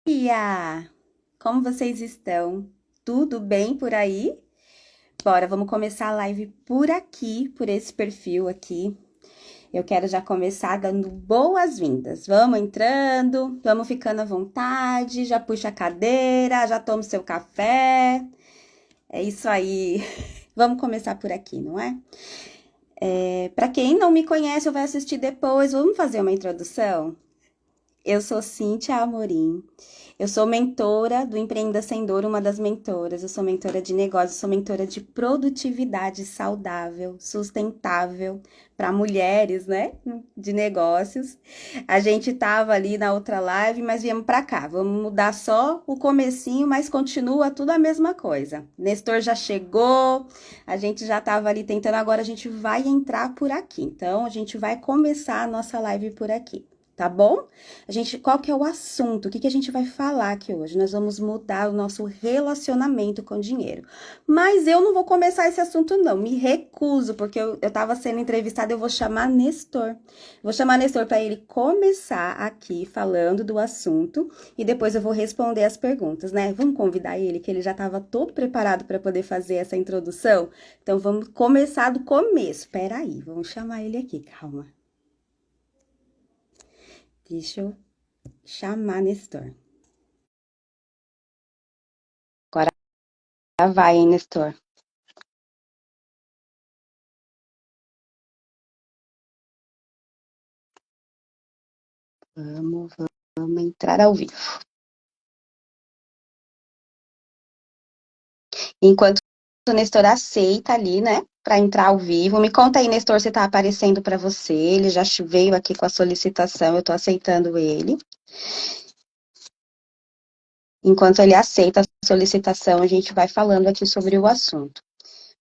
Dia! Como vocês estão? Tudo bem por aí? Bora, vamos começar a live por aqui, por esse perfil aqui. Eu quero já começar dando boas-vindas. Vamos entrando, vamos ficando à vontade, já puxa a cadeira, já toma o seu café. É isso aí. Vamos começar por aqui, não é? Para quem não me conhece ou vai assistir depois, vamos fazer uma introdução? Eu sou Cíntia Amorim. Eu sou mentora do Empreenda Sem Dor, uma das mentoras. Eu sou mentora de negócios, sou mentora de produtividade saudável, sustentável para mulheres, né? De negócios. A gente tava ali na outra live, mas viemos para cá. Vamos mudar só o comecinho, mas continua tudo a mesma coisa. Nestor já chegou, a gente já tava ali tentando, agora a gente vai entrar por aqui. Então, a gente vai começar a nossa live por aqui. Tá bom? Qual que é o assunto? O que que a gente vai falar aqui hoje? Nós vamos mudar o nosso relacionamento com o dinheiro. Mas eu não vou começar esse assunto, não. Me recuso, porque eu tava sendo entrevistada, eu vou chamar Nestor. Vou chamar Nestor para ele começar aqui falando do assunto e depois eu vou responder as perguntas, né? Vamos convidar ele, que ele já estava todo preparado para poder fazer essa introdução. Então vamos começar do começo. Espera aí, vamos chamar ele aqui, calma. Deixa eu chamar Nestor. Agora vai, hein, Nestor. Vamos entrar ao vivo. Enquanto o Nestor aceita ali, né, para entrar ao vivo. Me conta aí, Nestor, se tá aparecendo para você. Ele já veio aqui com a solicitação, eu tô aceitando ele. Enquanto ele aceita a solicitação, a gente vai falando aqui sobre o assunto.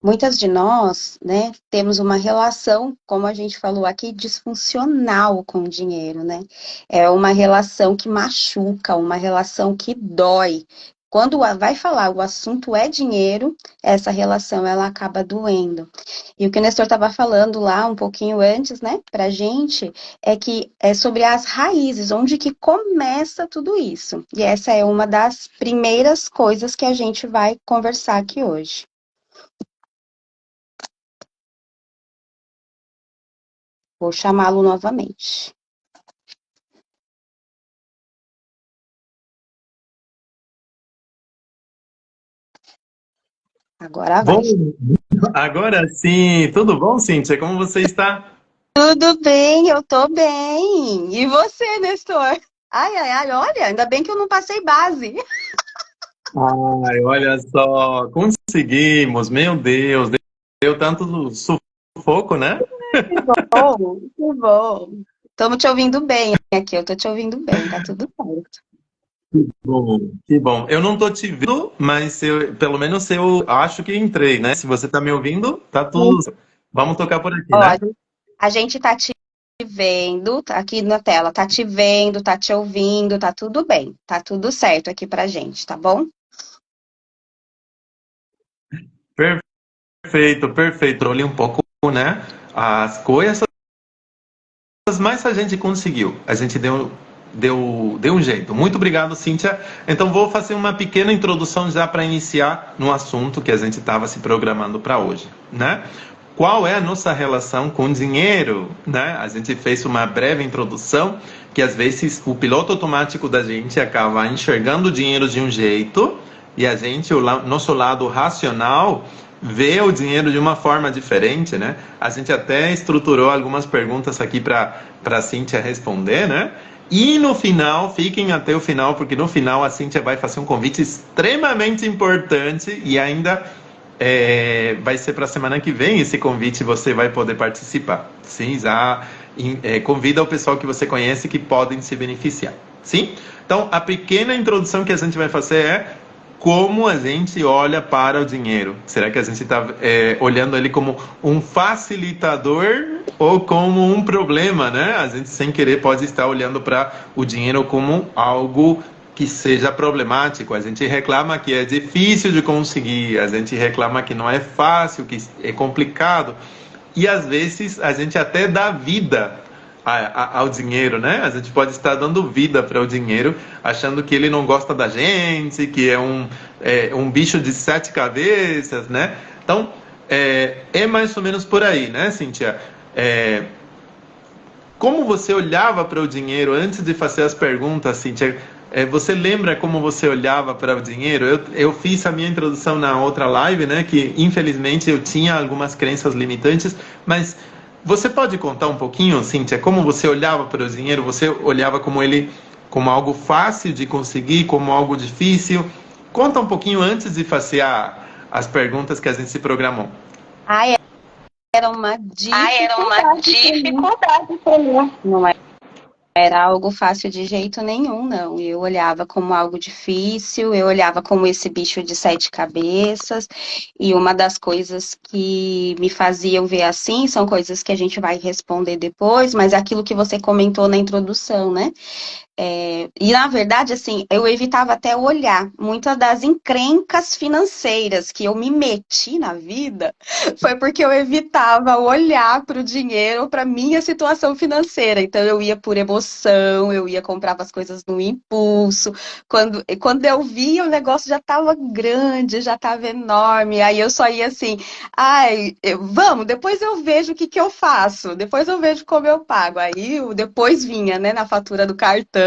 Muitas de nós, né, temos uma relação, como a gente falou aqui, disfuncional com o dinheiro, né? É uma relação que machuca, uma relação que dói. Quando vai falar o assunto é dinheiro, essa relação ela acaba doendo. E o que o Nestor estava falando lá um pouquinho antes, né, pra gente, é que é sobre as raízes, onde que começa tudo isso. E essa é uma das primeiras coisas que a gente vai conversar aqui hoje. Vou chamá-lo novamente. Agora vai. Bom, agora sim. Tudo bom, Cíntia? Como você está? Tudo bem, eu tô bem. E você, Nestor? Ai, ai, ai, olha, ainda bem que eu não passei base. Ai, olha só, conseguimos, meu Deus, deu tanto sufoco, né? Que bom, que bom. Estamos te ouvindo bem aqui, eu tô te ouvindo bem, tá tudo certo. Bom, que bom. Eu não tô te vendo, mas pelo menos eu acho que entrei, né? Se você tá me ouvindo, tá tudo. Vamos tocar por aqui, Ó, né? a gente tá te vendo, tá aqui na tela, tá te vendo, tá te ouvindo, tá tudo bem, tá tudo certo aqui pra gente, tá bom? Perfeito, perfeito. Olhei um pouco, né? As coisas, mas a gente conseguiu. A gente deu um jeito. Muito obrigado, Cíntia. Então vou fazer uma pequena introdução já para iniciar no assunto que a gente estava se programando para hoje, né? Qual é a nossa relação com dinheiro, né? A gente fez uma breve introdução que às vezes o piloto automático da gente acaba enxergando o dinheiro de um jeito e a gente, nosso lado racional, vê o dinheiro de uma forma diferente, né? A gente até estruturou algumas perguntas aqui para a Cíntia responder, né? E no final, fiquem até o final, porque no final a Cíntia vai fazer um convite extremamente importante e ainda vai ser para a semana que vem esse convite, você vai poder participar. Sim, já convida o pessoal que você conhece que podem se beneficiar. Sim? Então, a pequena introdução que a gente vai fazer é como a gente olha para o dinheiro. Será que a gente está olhando ele como um facilitador ou como um problema, né? A gente, sem querer, pode estar olhando para o dinheiro como algo que seja problemático. A gente reclama que é difícil de conseguir, a gente reclama que não é fácil, que é complicado. E às vezes a gente até dá vida ao dinheiro, né? A gente pode estar dando vida para o dinheiro, achando que ele não gosta da gente, que é um bicho de sete cabeças, né? Então, é mais ou menos por aí, né, Cíntia? É, como você olhava para o dinheiro antes de fazer as perguntas, Cíntia? Você lembra como você olhava para o dinheiro? Eu fiz a minha introdução na outra live, né? Que infelizmente eu tinha algumas crenças limitantes, mas você pode contar um pouquinho, Cíntia, como você olhava para o dinheiro? Você olhava como ele, como algo fácil de conseguir, como algo difícil? Conta um pouquinho antes de fazer as perguntas que a gente se programou. Ai, era uma Era uma dificuldade para mim. dificuldade para mim. Não era algo fácil de jeito nenhum, não. Eu olhava como algo difícil, eu olhava como esse bicho de sete cabeças, e uma das coisas que me faziam ver assim são coisas que a gente vai responder depois, mas é aquilo que você comentou na introdução, né? E na verdade, assim, eu evitava até olhar. Muitas das encrencas financeiras que eu me meti na vida foi porque eu evitava olhar para o dinheiro, para minha situação financeira. Então eu ia por emoção, eu ia comprava as coisas no impulso. Quando eu via, o negócio já estava grande, já estava enorme. Aí eu só ia assim, ai, vamos, depois eu vejo o que que eu faço, depois eu vejo como eu pago. Aí depois vinha, né, na fatura do cartão.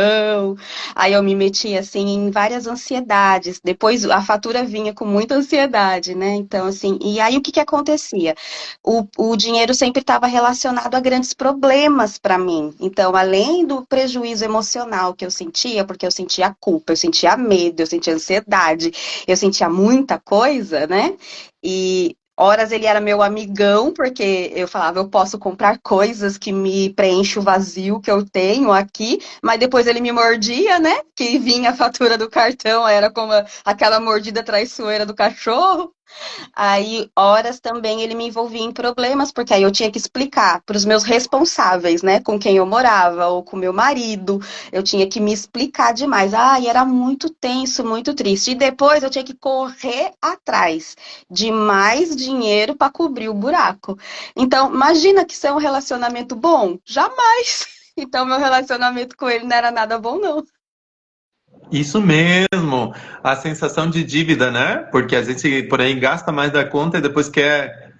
Aí eu me metia assim em várias ansiedades. Depois a fatura vinha com muita ansiedade, né? Então, assim, e aí o que que acontecia? O dinheiro sempre estava relacionado a grandes problemas para mim. Então, além do prejuízo emocional que eu sentia, porque eu sentia culpa, eu sentia medo, eu sentia ansiedade, eu sentia muita coisa, né? E horas ele era meu amigão, porque eu falava, eu posso comprar coisas que me preenchem o vazio que eu tenho aqui, mas depois ele me mordia, né? Que vinha a fatura do cartão, era como aquela mordida traiçoeira do cachorro. Aí, horas também ele me envolvia em problemas, porque aí eu tinha que explicar para os meus responsáveis, né, com quem eu morava, ou com meu marido, eu tinha que me explicar demais. Ah, e era muito tenso, muito triste. E depois eu tinha que correr atrás de mais dinheiro para cobrir o buraco. Então, imagina que isso é um relacionamento bom? Jamais! Então, meu relacionamento com ele não era nada bom, não. Isso mesmo, a sensação de dívida, né? Porque a gente por aí gasta mais da conta e depois quer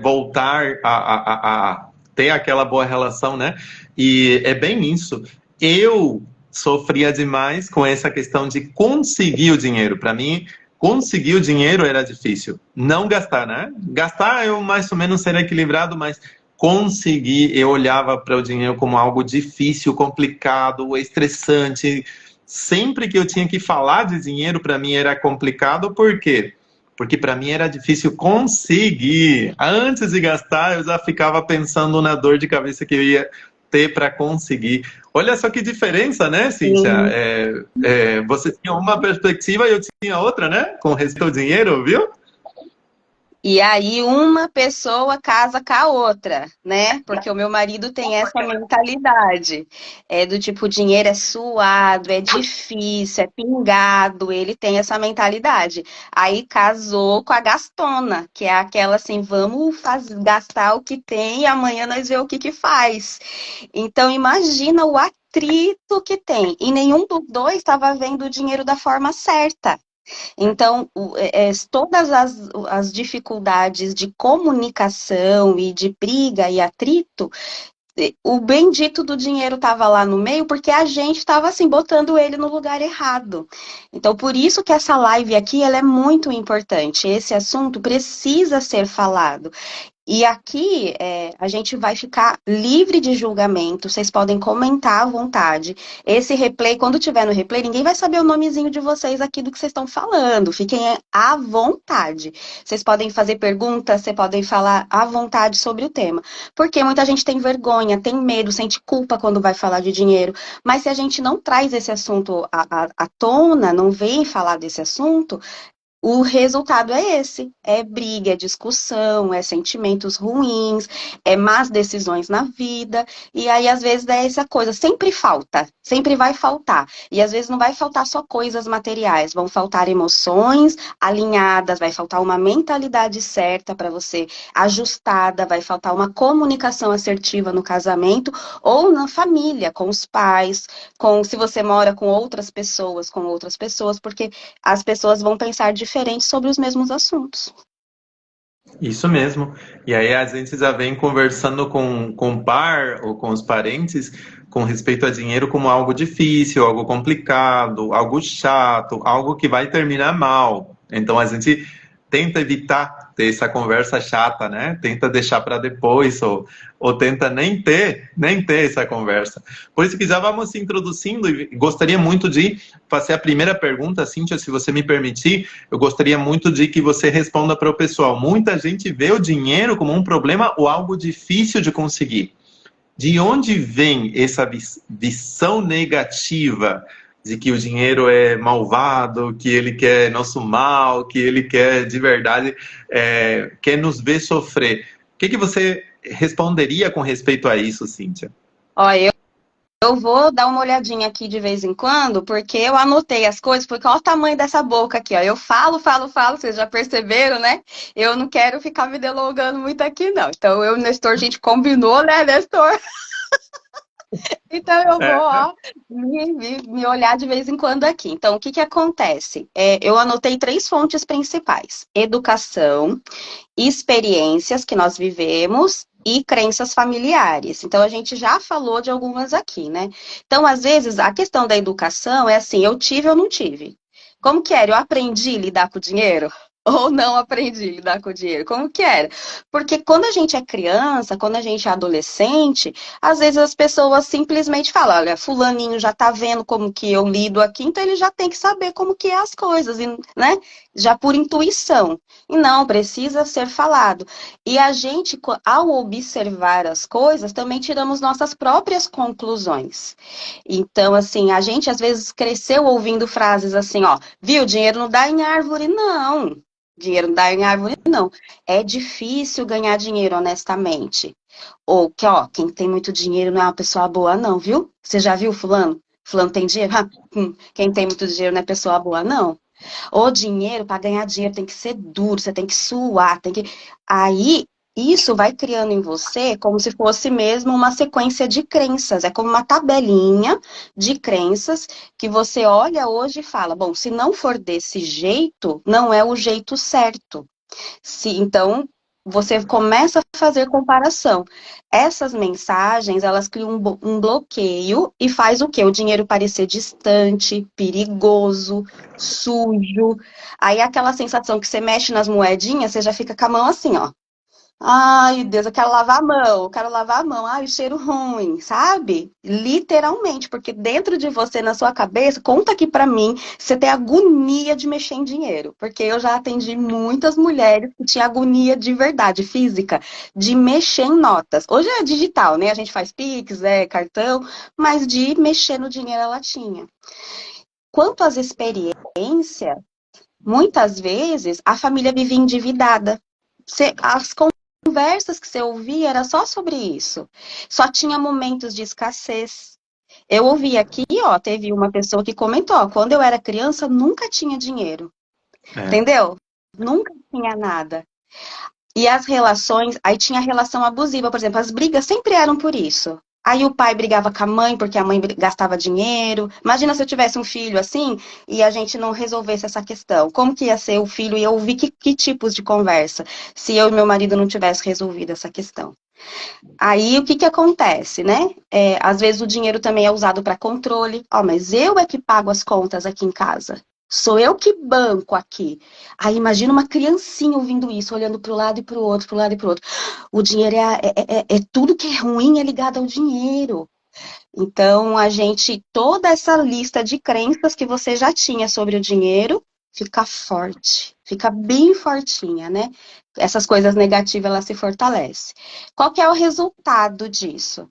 voltar a ter aquela boa relação, né? E é bem isso. Eu sofria demais com essa questão de conseguir o dinheiro. Para mim, conseguir o dinheiro era difícil. Não gastar, né? Gastar eu mais ou menos ser equilibrado, mas conseguir, eu olhava para o dinheiro como algo difícil, complicado, estressante. Sempre que eu tinha que falar de dinheiro, para mim era complicado, por quê? Porque para mim era difícil conseguir. Antes de gastar, eu já ficava pensando na dor de cabeça que eu ia ter para conseguir. Olha só que diferença, né, Cíntia? Sim. Você tinha uma perspectiva e eu tinha outra, né? Com respeito ao dinheiro, viu? E aí uma pessoa casa com a outra, né? Porque o meu marido tem essa mentalidade. É do tipo, o dinheiro é suado, é difícil, é pingado, ele tem essa mentalidade. Aí casou com a gastona, que é aquela assim, gastar o que tem e amanhã nós vemos o que que faz. Então imagina o atrito que tem. E nenhum dos dois estava vendo o dinheiro da forma certa. Então, todas as dificuldades de comunicação e de briga e atrito, o bendito do dinheiro estava lá no meio, porque a gente estava assim, botando ele no lugar errado. Então, por isso que essa live aqui, ela é muito importante. Esse assunto precisa ser falado. E aqui a gente vai ficar livre de julgamento, vocês podem comentar à vontade. Esse replay, quando tiver no replay, ninguém vai saber o nomezinho de vocês aqui do que vocês estão falando. Fiquem à vontade. Vocês podem fazer perguntas, vocês podem falar à vontade sobre o tema. Porque muita gente tem vergonha, tem medo, sente culpa quando vai falar de dinheiro. Mas se a gente não traz esse assunto à tona, não vem falar desse assunto, o resultado é esse, é briga, é discussão, é sentimentos ruins, é más decisões na vida, e aí às vezes é essa coisa, sempre falta, sempre vai faltar, e às vezes não vai faltar só coisas materiais, vão faltar emoções alinhadas, vai faltar uma mentalidade certa para você, ajustada, vai faltar uma comunicação assertiva no casamento ou na família, com os pais, com se você mora com outras pessoas, porque as pessoas vão pensar diferente sobre os mesmos assuntos. Isso mesmo. E aí a gente já vem conversando com o par ou com os parentes com respeito a dinheiro como algo difícil, algo complicado, algo chato, algo que vai terminar mal. Então a gente tenta evitar ter essa conversa chata, né? Tenta deixar para depois ou tenta nem ter essa conversa. Por isso que já vamos se introduzindo e gostaria muito de fazer a primeira pergunta, Cíntia, se você me permitir, eu gostaria muito de que você responda para o pessoal. Muita gente vê o dinheiro como um problema ou algo difícil de conseguir. De onde vem essa visão negativa de que o dinheiro é malvado, que ele quer nosso mal, que ele quer de verdade, quer nos ver sofrer? O que você responderia com respeito a isso, Cíntia? Ó, eu vou dar uma olhadinha aqui de vez em quando, porque eu anotei as coisas, porque olha o tamanho dessa boca aqui, ó. Eu falo, falo, falo, vocês já perceberam, né? Eu não quero ficar me delongando muito aqui, não. Então, eu e o Nestor, a gente combinou, né, Nestor? Então, eu vou, É, ó, me olhar de vez em quando aqui. Então, o que que acontece? Eu anotei 3 fontes principais: educação, experiências que nós vivemos e crenças familiares. Então, a gente já falou de algumas aqui, né? Então, às vezes, a questão da educação é assim, eu tive ou não tive? Como que era? Eu aprendi a lidar com o dinheiro? Ou não aprendi a lidar com o dinheiro? Como que era? Porque quando a gente é criança, quando a gente é adolescente, às vezes as pessoas simplesmente falam, olha, fulaninho já tá vendo como que eu lido aqui, então ele já tem que saber como que é as coisas, né? Já por intuição. E não, precisa ser falado. E a gente, ao observar as coisas, também tiramos nossas próprias conclusões. Então, assim, a gente às vezes cresceu ouvindo frases assim, ó, viu, dinheiro não dá em árvore, não. Dinheiro não dá em árvore, não. É difícil ganhar dinheiro, honestamente. Ou que, ó, quem tem muito dinheiro não é uma pessoa boa, não, viu? Você já viu fulano? Fulano tem dinheiro? Quem tem muito dinheiro não é pessoa boa, não. O dinheiro, para ganhar dinheiro, tem que ser duro, você tem que suar, tem que. Aí, isso vai criando em você como se fosse mesmo uma sequência de crenças. É como uma tabelinha de crenças que você olha hoje e fala: bom, se não for desse jeito, não é o jeito certo. Então, você começa a fazer comparação. Essas mensagens, elas criam um bloqueio e faz o quê? O dinheiro parecer distante, perigoso, sujo. Aí aquela sensação que você mexe nas moedinhas, você já fica com a mão assim, ó. Ai, Deus, eu quero lavar a mão, eu quero lavar a mão. Ai, o cheiro ruim, sabe? Literalmente, porque dentro de você, na sua cabeça, conta aqui pra mim, você tem agonia de mexer em dinheiro. Porque eu já atendi muitas mulheres que tinham agonia de verdade, física, de mexer em notas. Hoje é digital, né? A gente faz Pix, cartão, mas de mexer no dinheiro ela tinha. Quanto às experiências, muitas vezes a família vivia endividada. As conversas que você ouvia era só sobre isso. Só tinha momentos de escassez. Eu ouvi aqui, ó, teve uma pessoa que comentou, ó, quando eu era criança, nunca tinha dinheiro. é. Entendeu? Nunca tinha nada. E as relações, aí tinha relação abusiva, por exemplo, as brigas sempre eram por isso. Aí o pai brigava com a mãe porque a mãe gastava dinheiro. Imagina se eu tivesse um filho assim e a gente não resolvesse essa questão. Como que ia ser o filho e eu ouvir que tipos de conversa se eu e meu marido não tivesse resolvido essa questão? Aí o que que acontece, né? Às vezes o dinheiro também é usado para controle. Ó, mas eu é que pago as contas aqui em casa. Sou eu que banco aqui. Aí imagina uma criancinha ouvindo isso, olhando para o lado e para o outro, para o lado e para o outro. O dinheiro é tudo que é ruim é ligado ao dinheiro. Então, toda essa lista de crenças que você já tinha sobre o dinheiro, fica forte, fica bem fortinha, né? Essas coisas negativas, ela se fortalece. Qual que é o resultado disso?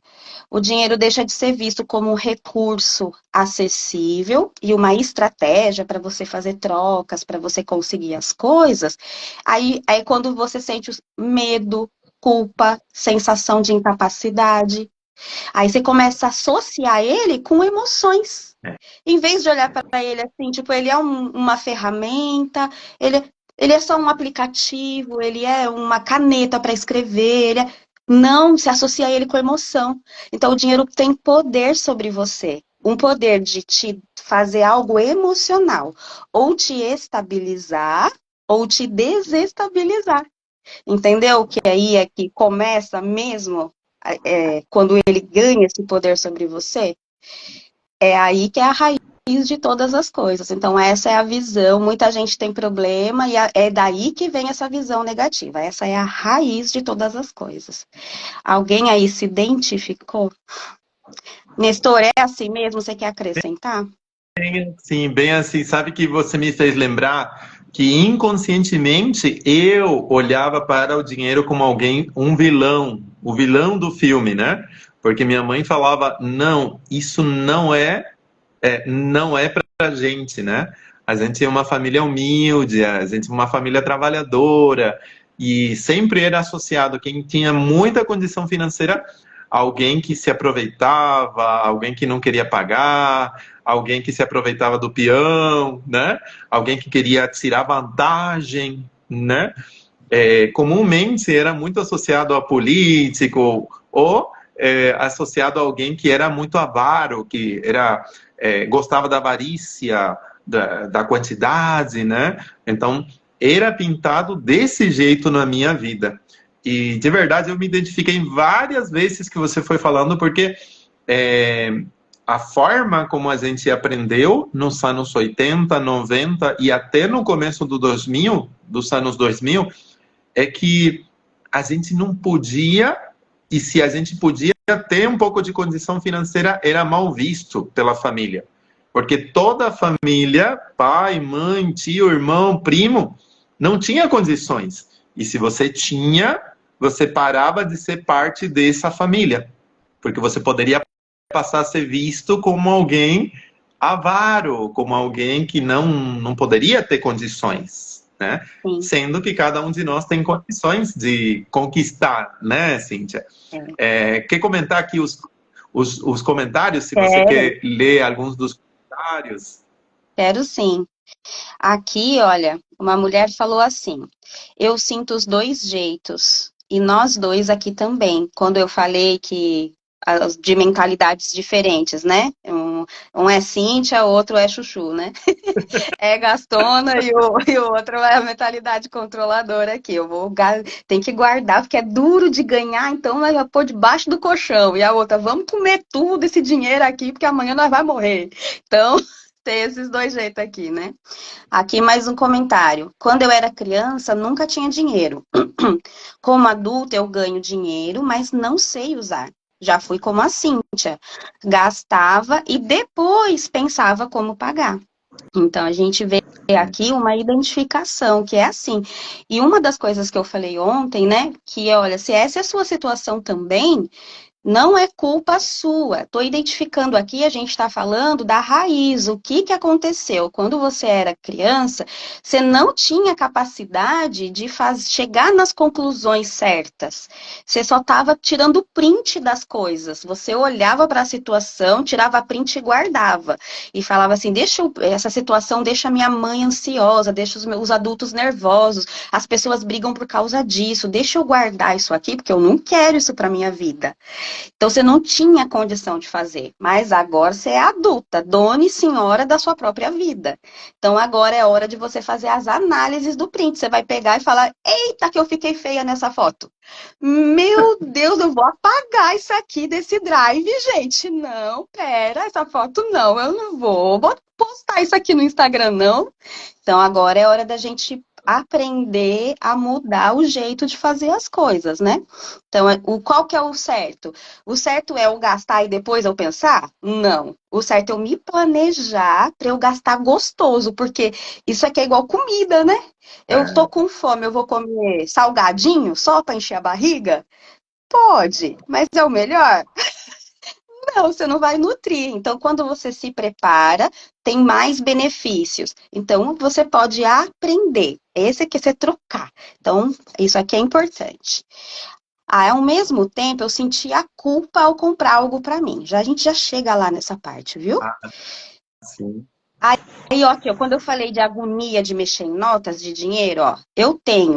O dinheiro deixa de ser visto como um recurso acessível e uma estratégia para você fazer trocas, para você conseguir as coisas. Aí quando você sente medo, culpa, sensação de incapacidade, aí você começa a associar ele com emoções. Em vez de olhar para ele assim, tipo, ele é uma ferramenta, ele, ele é só um aplicativo, ele é uma caneta para escrever, não se associa a ele com emoção. Então, o dinheiro tem poder sobre você. Um poder de te fazer algo emocional, ou te estabilizar, ou te desestabilizar. Entendeu? Que aí é que começa mesmo, quando ele ganha esse poder sobre você, é aí que é a raiz de todas as coisas. Então, essa é a visão. Muita gente tem problema e é daí que vem essa visão negativa. Essa é a raiz de todas as coisas. Alguém aí se identificou? Nestor, é assim mesmo? Você quer acrescentar? Sim, bem assim. Sabe que você me fez lembrar que inconscientemente eu olhava para o dinheiro como alguém, um vilão, o vilão do filme, né? Porque minha mãe falava, não, isso não é pra gente, né? A gente é uma família humilde, a gente é uma família trabalhadora, e sempre era associado quem tinha muita condição financeira, alguém que se aproveitava, alguém que não queria pagar, alguém que se aproveitava do peão, né? Alguém que queria tirar vantagem, né? Comumente era muito associado a político ou associado a alguém que era muito avaro, que gostava da avarícia, da quantidade, né? Então, era pintado desse jeito na minha vida. E, de verdade, eu me identifiquei várias vezes que você foi falando, porque a forma como a gente aprendeu nos anos 80, 90 e até no começo dos anos 2000, é que a gente não podia, e se a gente podia ter um pouco de condição financeira, era mal visto pela família. Porque toda a família, pai, mãe, tio, irmão, primo, não tinha condições. E se você tinha, você parava de ser parte dessa família. Porque você poderia passar a ser visto como alguém avaro, como alguém que não poderia ter condições, né? Sim. Sendo que cada um de nós tem condições de conquistar, né, Cíntia? Quer comentar aqui os comentários, se você Quero, quer ler alguns dos comentários? quero sim. Aqui, olha, uma mulher falou assim: eu sinto os dois jeitos, e nós dois aqui também, quando eu falei que de mentalidades diferentes, né? Um é Cíntia, o outro é Chuchu, né? É Gastona e o outro é a mentalidade controladora aqui. Tem que guardar, porque é duro de ganhar, então nós vamos pôr debaixo do colchão. E a outra, vamos comer tudo esse dinheiro aqui, porque amanhã nós vamos morrer. Então, tem esses dois jeitos aqui, né? Aqui mais um comentário. Quando eu era criança, nunca tinha dinheiro. Como adulta, eu ganho dinheiro, mas não sei usar. Já fui como a Cíntia. Gastava e depois pensava como pagar. Então, a gente vê aqui uma identificação, que é assim. E uma das coisas que eu falei ontem, né, que é, olha, se essa é a sua situação também, não é culpa sua. Estou identificando aqui, a gente está falando da raiz. O que que aconteceu? Quando você era criança, você não tinha capacidade de chegar nas conclusões certas. Você só estava tirando print das coisas. Você olhava para a situação, tirava print e guardava. E falava assim: essa situação deixa minha mãe ansiosa, deixa os adultos nervosos, as pessoas brigam por causa disso. Deixa eu guardar isso aqui, porque eu não quero isso para minha vida. Então, você não tinha condição de fazer, mas agora você é adulta, dona e senhora da sua própria vida. Então, agora é hora de você fazer as análises do print. Você vai pegar e falar: eita, que eu fiquei feia nessa foto. Meu Deus, eu vou apagar isso aqui desse drive, gente. Não, pera, essa foto não, eu não vou postar isso aqui no Instagram, não. Então, agora é hora da gente aprender a mudar o jeito de fazer as coisas, né? Então, qual que é o certo? O certo é eu gastar e depois eu pensar? Não. O certo é eu me planejar para eu gastar gostoso, porque isso aqui é igual comida, né? Eu tô É, com fome, eu vou comer salgadinho só para encher a barriga? Pode, mas é o melhor? Não, você não vai nutrir. Então, quando você se prepara, tem mais benefícios. Então, você pode aprender. Esse aqui é você trocar. Então, isso aqui é importante. Ao mesmo tempo, eu senti a culpa ao comprar algo para mim. A gente já chega lá nessa parte, viu? sim. Aí, ó, aqui, ó, quando eu falei de agonia de mexer em notas de dinheiro, ó,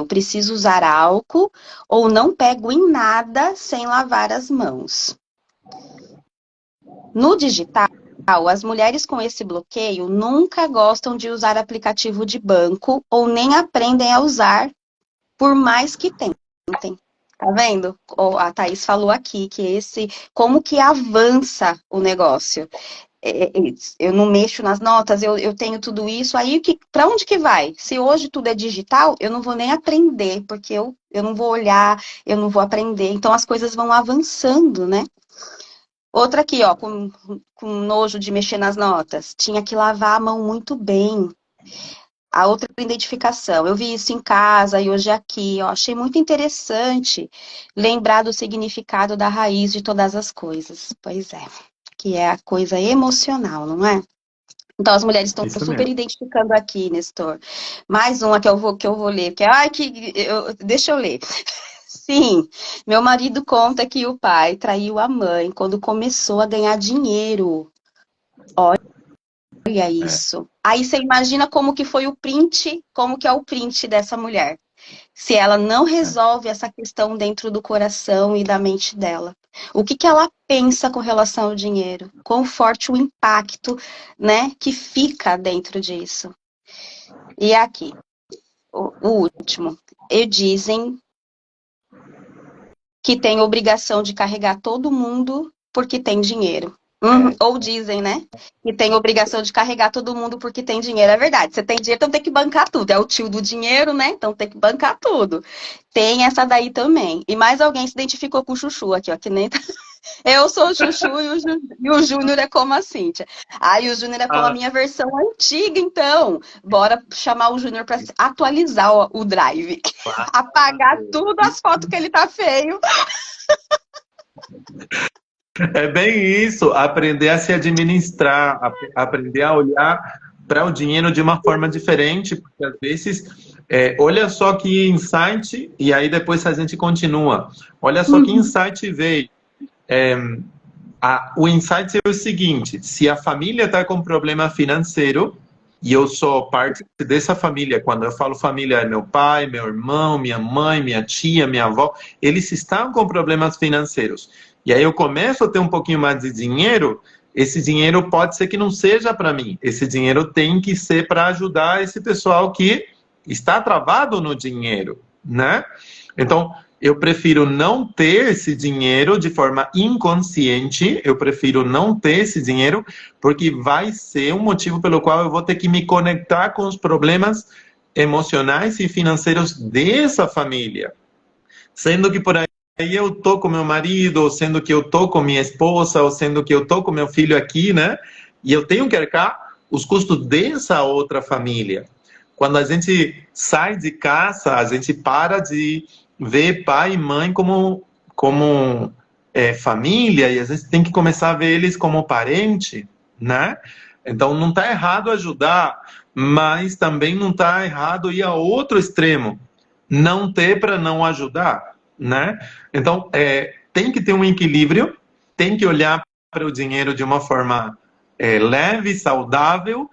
preciso usar álcool ou não pego em nada sem lavar as mãos. No digital, as mulheres com esse bloqueio nunca gostam de usar aplicativo de banco ou nem aprendem a usar, por mais que tentem. Tá vendo? A Thaís falou aqui que como que avança o negócio. Eu não mexo nas notas, eu tenho tudo isso, aí para onde que vai? Se hoje tudo é digital, eu não vou nem aprender, porque eu não vou olhar, eu não vou aprender. Então as coisas vão avançando, né? Outra aqui, ó, com nojo de mexer nas notas. Tinha que lavar a mão muito bem. A outra identificação. Eu vi isso em casa e hoje aqui. Ó, achei muito interessante lembrar do significado da raiz de todas as coisas. Pois é, que é a coisa emocional, não é? Então, as mulheres estão Isso super mesmo. identificando aqui, Nestor. Mais uma que eu vou ler, que é, ai, deixa eu ler. Sim, meu marido conta que o pai traiu a mãe quando começou a ganhar dinheiro. Olha É, isso. Aí você imagina como que foi o print, como que é o print dessa mulher. Se ela não é. resolve essa questão dentro do coração e da mente dela. O que que ela pensa com relação ao dinheiro? Quão forte o impacto, né, que fica dentro disso. E aqui, o último. E dizem que tem obrigação de carregar todo mundo porque tem dinheiro. É. Ou dizem, né? Que tem obrigação de carregar todo mundo porque tem dinheiro. É verdade. Você tem dinheiro, então tem que bancar tudo. É o tio do dinheiro, né? Então tem que bancar tudo. Tem essa daí também. E mais alguém se identificou com o Chuchu aqui, ó. Que nem eu sou o Chuchu e o Júnior é como a Cíntia. E o Júnior é como a Ah, minha versão antiga, então. Bora chamar o Júnior para atualizar o Drive. Apagar claro. tudo as fotos que ele tá feio. É bem isso, aprender a se administrar, aprender a olhar para o dinheiro de uma forma diferente, porque às vezes, olha só que insight, e aí depois a gente continua. Olha só que Uhum. insight veio. O insight é o seguinte: se a família está com problema financeiro, e eu sou parte dessa família, quando eu falo família, é meu pai, meu irmão, minha mãe, minha tia, minha avó, eles estão com problemas financeiros. E aí eu começo a ter um pouquinho mais de dinheiro, esse dinheiro pode ser que não seja para mim, esse dinheiro tem que ser para ajudar esse pessoal que está travado no dinheiro, né? Então, eu prefiro não ter esse dinheiro de forma inconsciente, eu prefiro não ter esse dinheiro, porque vai ser um motivo pelo qual eu vou ter que me conectar com os problemas emocionais e financeiros dessa família. Sendo que por aí eu tô com meu marido, ou sendo que eu tô com minha esposa, ou sendo que eu tô com meu filho aqui, né? E eu tenho que arcar os custos dessa outra família. Quando a gente sai de casa, a gente para de ver pai e mãe como família, e a gente tem que começar a ver eles como parente, né? Então não está errado ajudar, mas também não está errado ir a outro extremo, não ter para não ajudar, né? Então tem que ter um equilíbrio, tem que olhar para o dinheiro de uma forma leve, saudável,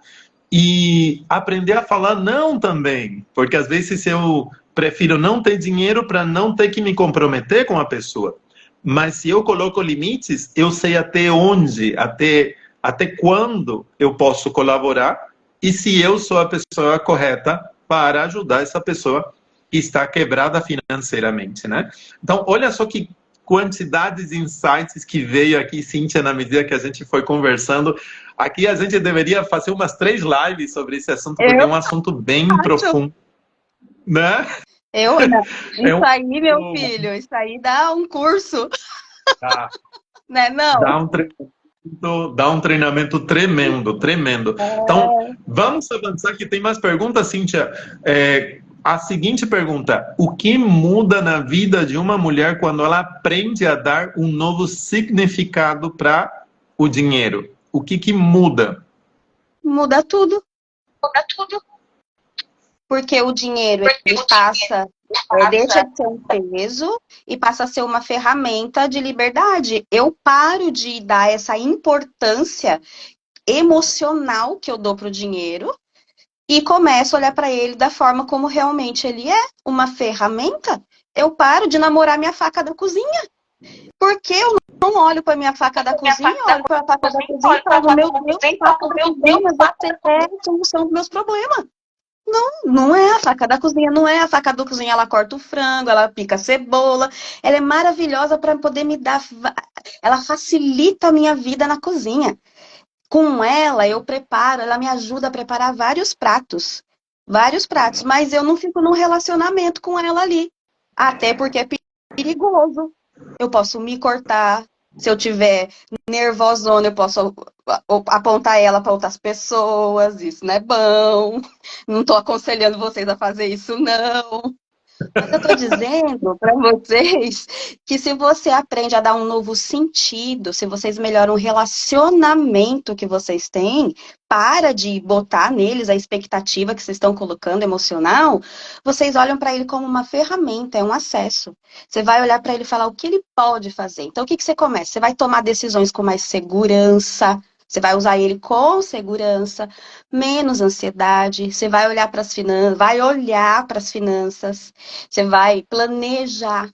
e aprender a falar não também, porque às vezes eu prefiro não ter dinheiro para não ter que me comprometer com a pessoa. Mas se eu coloco limites, eu sei até onde, até quando eu posso colaborar e se eu sou a pessoa correta para ajudar essa pessoa que está quebrada financeiramente, né? Então, olha só que quantidade de insights que veio aqui, Cíntia, na medida que a gente foi conversando. Aqui a gente deveria fazer umas 3 lives sobre esse assunto, porque é Eu um assunto bem acho. profundo. né? Não. É Isso um, aí, meu filho, isso aí dá um curso, dá, né? Não. dá um dá um treinamento tremendo, tremendo. Então, vamos avançar que tem mais perguntas, Cíntia. A seguinte pergunta: o que muda na vida de uma mulher quando ela aprende a dar um novo significado para o dinheiro? O que que muda? Muda tudo, porque o dinheiro ele passa, deixa de ser um peso e passa a ser uma ferramenta de liberdade. Eu paro de dar essa importância emocional que eu dou para o dinheiro e começo a olhar para ele da forma como realmente ele é, uma ferramenta. Eu paro de namorar minha faca da cozinha, porque eu não olho para minha faca da cozinha, olho para a faca da cozinha e falo, meu Deus, faca da cozinha, você é a solução dos meus problemas. Não é a faca da cozinha, não é a faca da cozinha, ela corta o frango, ela pica a cebola, ela é maravilhosa para poder me dar, ela facilita a minha vida na cozinha. Com ela, eu preparo, ela me ajuda a preparar vários pratos, mas eu não fico num relacionamento com ela ali, até porque é perigoso. Eu posso me cortar, se eu tiver nervosona, eu posso apontar ela para outras pessoas, isso não é bom. Não estou aconselhando vocês a fazer isso, não. Mas eu estou dizendo para vocês que se você aprende a dar um novo sentido, se vocês melhoram o relacionamento que vocês têm, para de botar neles a expectativa que vocês estão colocando emocional, vocês olham para ele como uma ferramenta, é um acesso. Você vai olhar para ele e falar o que ele pode fazer. Então, o que que você começa? Você vai tomar decisões com mais segurança. Você vai usar ele com segurança, menos ansiedade. Você vai olhar para as finanças, você vai planejar,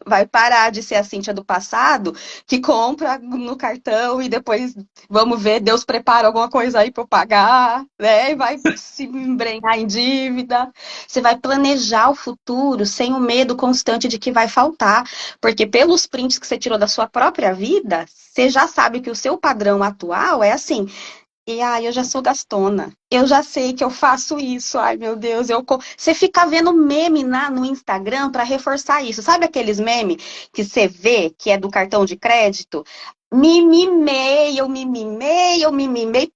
vai parar de ser a Cíntia do passado, que compra no cartão e depois, vamos ver, Deus prepara alguma coisa aí para eu pagar, né? E vai se embrenhar em dívida. Você vai planejar o futuro sem o medo constante de que vai faltar, porque pelos prints que você tirou da sua própria vida, você já sabe que o seu padrão atual é assim, e ai, eu já sou gastona. Eu já sei que eu faço isso. Ai, meu Deus, você fica vendo meme no Instagram para reforçar isso. Sabe aqueles memes que você vê que é do cartão de crédito? Mimimei, eu mimimei, eu mimimei.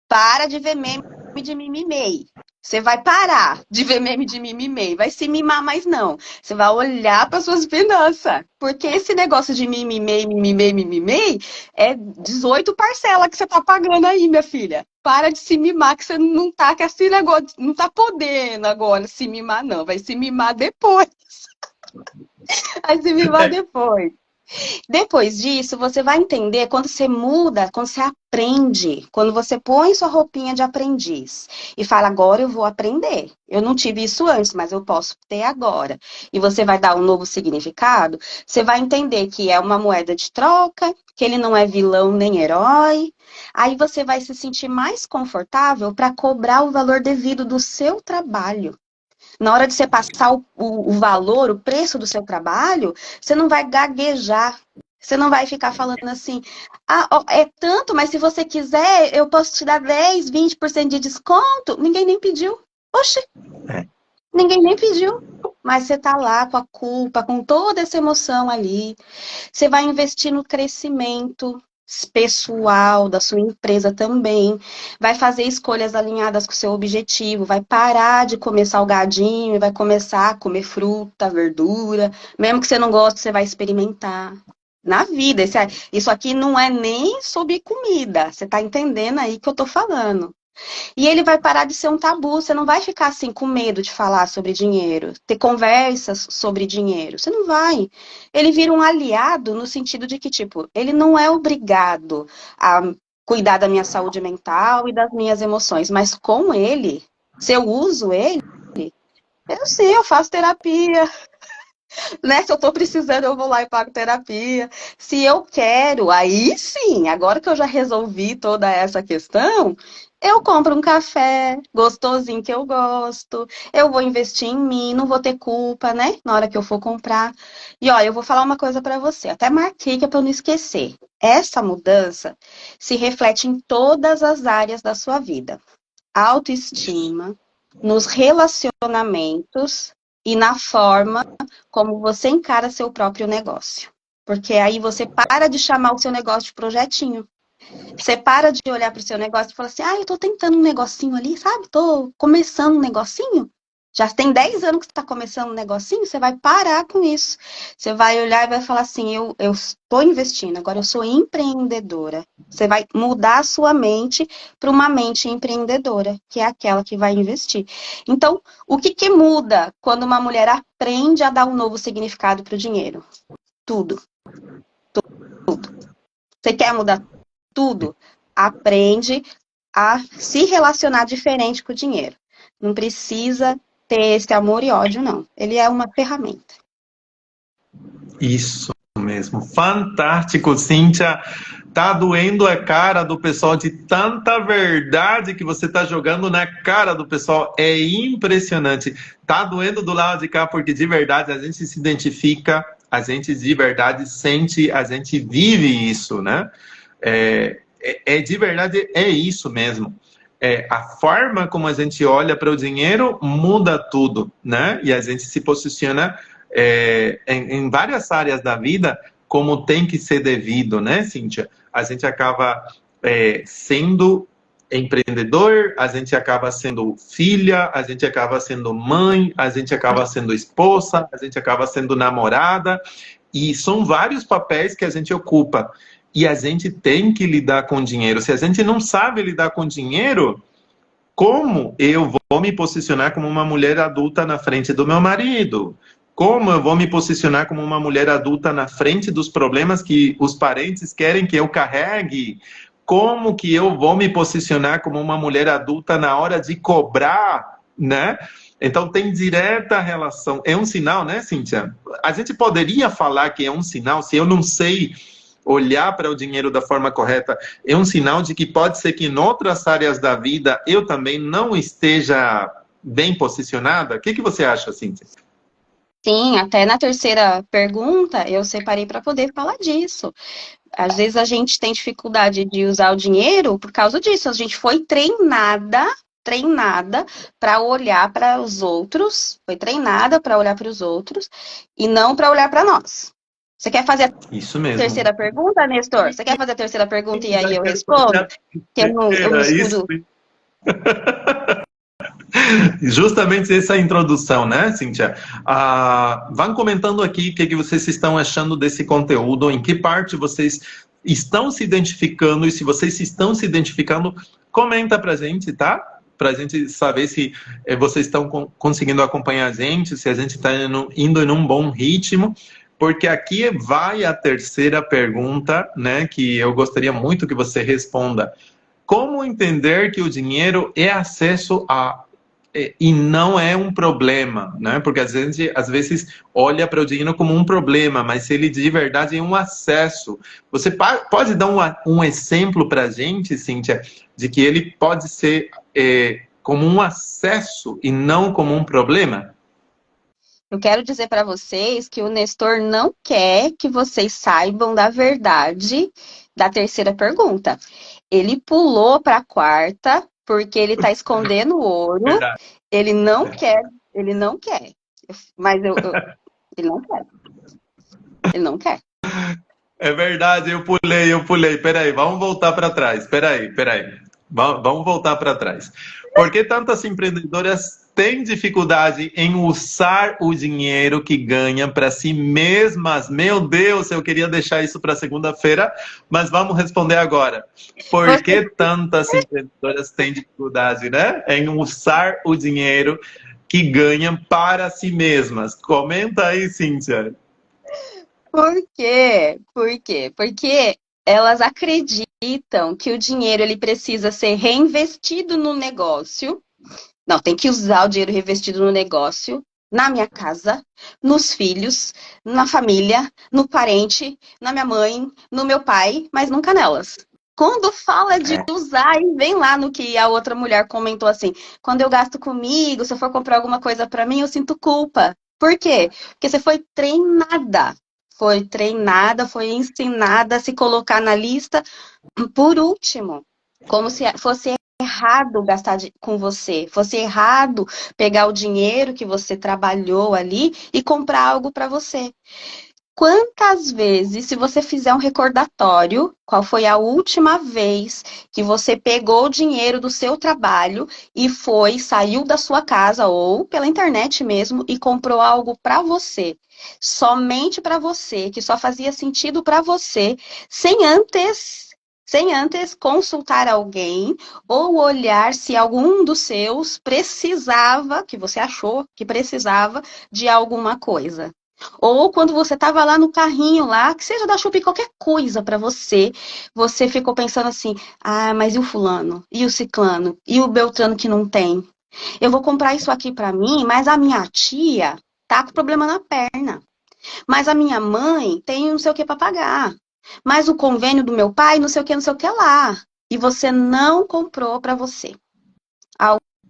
Para de ver meme de mimimei. Você vai parar de ver meme de mimimei. Vai se mimar mais não. Você vai olhar para suas finanças. Porque esse negócio de mimimei, mimimei, mimimei é 18 parcelas que você tá pagando aí, minha filha. Para de se mimar, que você não tá com esse negócio, não tá podendo agora se mimar, não. Vai se mimar depois. Vai se mimar depois. Depois disso, você vai entender quando você muda, quando você aprende, quando você põe sua roupinha de aprendiz e fala, agora eu vou aprender. Eu não tive isso antes, mas eu posso ter agora. E você vai dar um novo significado, você vai entender que é uma moeda de troca, que ele não é vilão nem herói. Aí você vai se sentir mais confortável para cobrar o valor devido do seu trabalho. Na hora de você passar o valor, o preço do seu trabalho, você não vai gaguejar. Você não vai ficar falando assim, ah, ó, é tanto, mas se você quiser, eu posso te dar 10, 20% de desconto. Ninguém nem pediu. Oxe, É. ninguém nem pediu. Mas você tá lá com a culpa, com toda essa emoção ali. Você vai investir no crescimento pessoal da sua empresa também. Vai fazer escolhas alinhadas com o seu objetivo. Vai parar de comer salgadinho e vai começar a comer fruta, verdura. Mesmo que você não goste, você vai experimentar. Na vida, isso aqui não é nem sobre comida. Você tá entendendo aí que eu tô falando. E ele vai parar de ser um tabu. Você não vai ficar assim com medo de falar sobre dinheiro, ter conversas sobre dinheiro. Você não vai. Ele vira um aliado no sentido de que, tipo, ele não é obrigado a cuidar da minha saúde mental e das minhas emoções, mas com ele, se eu uso ele, eu sim, eu faço terapia, né? Se eu tô precisando, eu vou lá e pago terapia. Se eu quero, aí sim, agora que eu já resolvi toda essa questão, eu compro um café gostosinho que eu gosto, eu vou investir em mim, não vou ter culpa, né? Na hora que eu for comprar. E ó, eu vou falar uma coisa pra você, até marquei que é pra eu não esquecer. Essa mudança se reflete em todas as áreas da sua vida. Autoestima, nos relacionamentos e na forma como você encara seu próprio negócio. Porque aí você para de chamar o seu negócio de projetinho. Você para de olhar para o seu negócio e fala assim, eu tô tentando um negocinho ali, sabe? Tô começando um negocinho. Já tem 10 anos que você está começando um negocinho, você vai parar com isso. Você vai olhar e vai falar assim, eu estou investindo, agora eu sou empreendedora. Você vai mudar a sua mente para uma mente empreendedora, que é aquela que vai investir. Então, o que muda quando uma mulher aprende a dar um novo significado para o dinheiro? Tudo. Você quer mudar tudo? Aprende a se relacionar diferente com o dinheiro. Não precisa ter esse amor e ódio, não. Ele é uma ferramenta. Isso mesmo. Fantástico, Cíntia. Tá doendo a cara do pessoal de tanta verdade que você tá jogando na cara do pessoal. É impressionante. Tá doendo do lado de cá porque de verdade a gente se identifica, a gente de verdade sente, a gente vive isso, né? De verdade, é isso mesmo. A forma como a gente olha para o dinheiro muda tudo, né? E a gente se posiciona em várias áreas da vida como tem que ser devido, né, Cíntia? A gente acaba sendo empreendedor, a gente acaba sendo filha, a gente acaba sendo mãe, a gente acaba sendo esposa, a gente acaba sendo namorada, e são vários papéis que a gente ocupa. E a gente tem que lidar com dinheiro. Se a gente não sabe lidar com dinheiro, como eu vou me posicionar como uma mulher adulta na frente do meu marido? Como eu vou me posicionar como uma mulher adulta na frente dos problemas que os parentes querem que eu carregue? Como que eu vou me posicionar como uma mulher adulta na hora de cobrar, né? Então tem direta relação. É um sinal, né, Cíntia? A gente poderia falar que é um sinal se eu não sei olhar para o dinheiro da forma correta, é um sinal de que pode ser que em outras áreas da vida eu também não esteja bem posicionada? O que você acha, Cíntia? Sim, até na terceira pergunta eu separei para poder falar disso. Às vezes a gente tem dificuldade de usar o dinheiro por causa disso. A gente foi treinada para olhar para os outros, foi treinada para olhar para os outros e não para olhar para nós. Você quer fazer a Isso mesmo. terceira pergunta, Nestor? Você quer fazer a terceira pergunta e aí eu respondo? Que eu não Isso. estudo. Justamente essa introdução, né, Cíntia? Vão comentando aqui o que vocês estão achando desse conteúdo, em que parte vocês estão se identificando, e se vocês estão se identificando, comenta pra gente, tá? Pra gente saber se vocês estão conseguindo acompanhar a gente, se a gente está indo em um bom ritmo, porque aqui vai a terceira pergunta, né, que eu gostaria muito que você responda. Como entender que o dinheiro é acesso a e não é um problema, né? Porque a gente às vezes olha para o dinheiro como um problema, mas ele de verdade é um acesso. Você pode dar um exemplo para a gente, Cíntia, de que ele pode ser como um acesso e não como um problema? Eu quero dizer para vocês que o Nestor não quer que vocês saibam da verdade da terceira pergunta. Ele pulou para a quarta porque ele está escondendo o ouro. Verdade. Ele não quer, ele não quer. Mas ele não quer. Ele não quer. É verdade, eu pulei. Peraí, vamos voltar para trás. Peraí. Vamos voltar para trás. Por que tantas empreendedoras têm dificuldade em usar o dinheiro que ganham para si mesmas? Meu Deus, eu queria deixar isso para segunda-feira, mas vamos responder agora. Por que tantas empreendedoras têm dificuldade, né, em usar o dinheiro que ganham para si mesmas? Comenta aí, Cíntia. Por quê? Por quê? Porque elas acreditam que o dinheiro ele precisa ser reinvestido no negócio. Não, tem que usar o dinheiro reinvestido no negócio, na minha casa, nos filhos, na família, no parente, na minha mãe, no meu pai, mas nunca nelas. Quando fala de usar, e vem lá no que a outra mulher comentou assim: quando eu gasto comigo, se eu for comprar alguma coisa para mim, eu sinto culpa. Por quê? Porque você foi treinada, foi ensinada a se colocar na lista por último, como se fosse errado gastar com você. Fosse errado pegar o dinheiro que você trabalhou ali e comprar algo para você. Quantas vezes, se você fizer um recordatório, qual foi a última vez que você pegou o dinheiro do seu trabalho e foi, saiu da sua casa ou pela internet mesmo e comprou algo para você, somente para você, que só fazia sentido para você, sem antes, sem antes consultar alguém ou olhar se algum dos seus precisava, que você achou que precisava de alguma coisa. Ou quando você estava lá no carrinho lá, que seja da Shopee, qualquer coisa para você, você ficou pensando assim: ah, mas e o fulano? E o ciclano? E o Beltrano que não tem? Eu vou comprar isso aqui para mim, mas a minha tia tá com problema na perna. Mas a minha mãe tem não sei o que para pagar. Mas o convênio do meu pai, não sei o que, não sei o que lá. E você não comprou para você.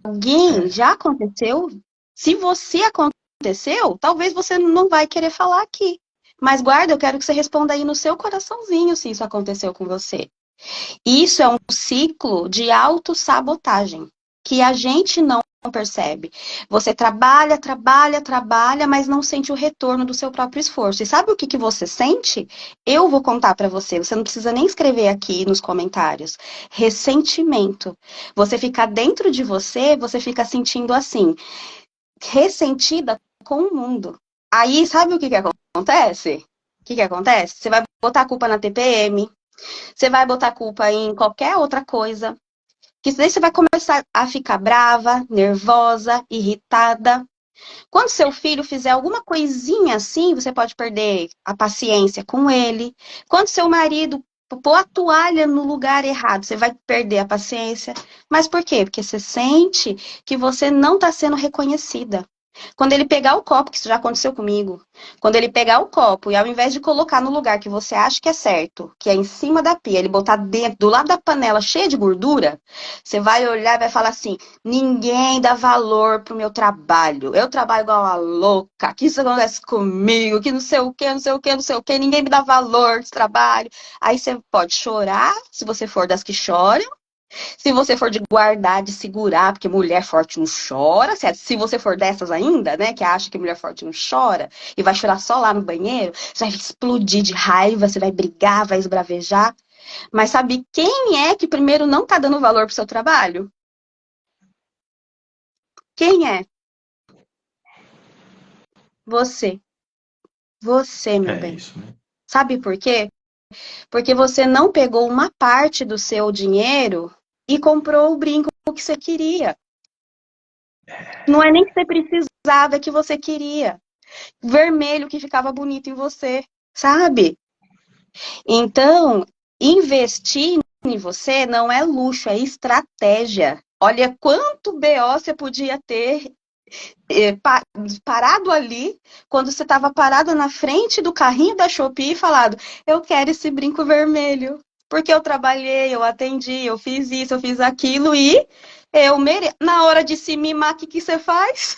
Alguém É, já aconteceu? Se você aconteceu, talvez você não vai querer falar aqui. Mas guarda, eu quero que você responda aí no seu coraçãozinho se isso aconteceu com você. Isso é um ciclo de autossabotagem que a gente não percebe. Você trabalha, trabalha, trabalha, mas não sente o retorno do seu próprio esforço. E sabe o que que você sente? Eu vou contar para você. Você não precisa nem escrever aqui nos comentários. Ressentimento. Você fica dentro de você, você fica sentindo assim, ressentida com o mundo. Aí, sabe o que que acontece? O que que acontece? Você vai botar a culpa na TPM, você vai botar a culpa em qualquer outra coisa, que daí você vai começar a ficar brava, nervosa, irritada. Quando seu filho fizer alguma coisinha assim, você pode perder a paciência com ele. Quando seu marido pôr a toalha no lugar errado, você vai perder a paciência. Mas por quê? Porque você sente que você não está sendo reconhecida. Quando ele pegar o copo, que isso já aconteceu comigo, quando ele pegar o copo e ao invés de colocar no lugar que você acha que é certo, que é em cima da pia, ele botar dentro, do lado da panela cheia de gordura, você vai olhar e vai falar assim: ninguém dá valor pro meu trabalho. Eu trabalho igual uma louca, que isso acontece comigo, que não sei o que, não sei o que, não sei o que, ninguém me dá valor desse trabalho. Aí você pode chorar, se você for das que choram. Se você for de guardar, de segurar, porque mulher forte não chora, se você for dessas ainda, né, que acha que mulher forte não chora, e vai chorar só lá no banheiro, você vai explodir de raiva, você vai brigar, vai esbravejar. Mas sabe quem é que primeiro não tá dando valor pro seu trabalho? Quem é? Você. Você, meu é bem. isso, né? Sabe por quê? Porque você não pegou uma parte do seu dinheiro e comprou o brinco que você queria. Não é nem que você precisava, é que você queria. Vermelho que ficava bonito em você, sabe? Então, investir em você não é luxo, é estratégia. Olha quanto BO você podia ter parado ali, quando você estava parado na frente do carrinho da Shopee e falado: eu quero esse brinco vermelho. Porque eu trabalhei, eu atendi, eu fiz isso, eu fiz aquilo e eu mereço. Na hora de se mimar, o que, que você faz?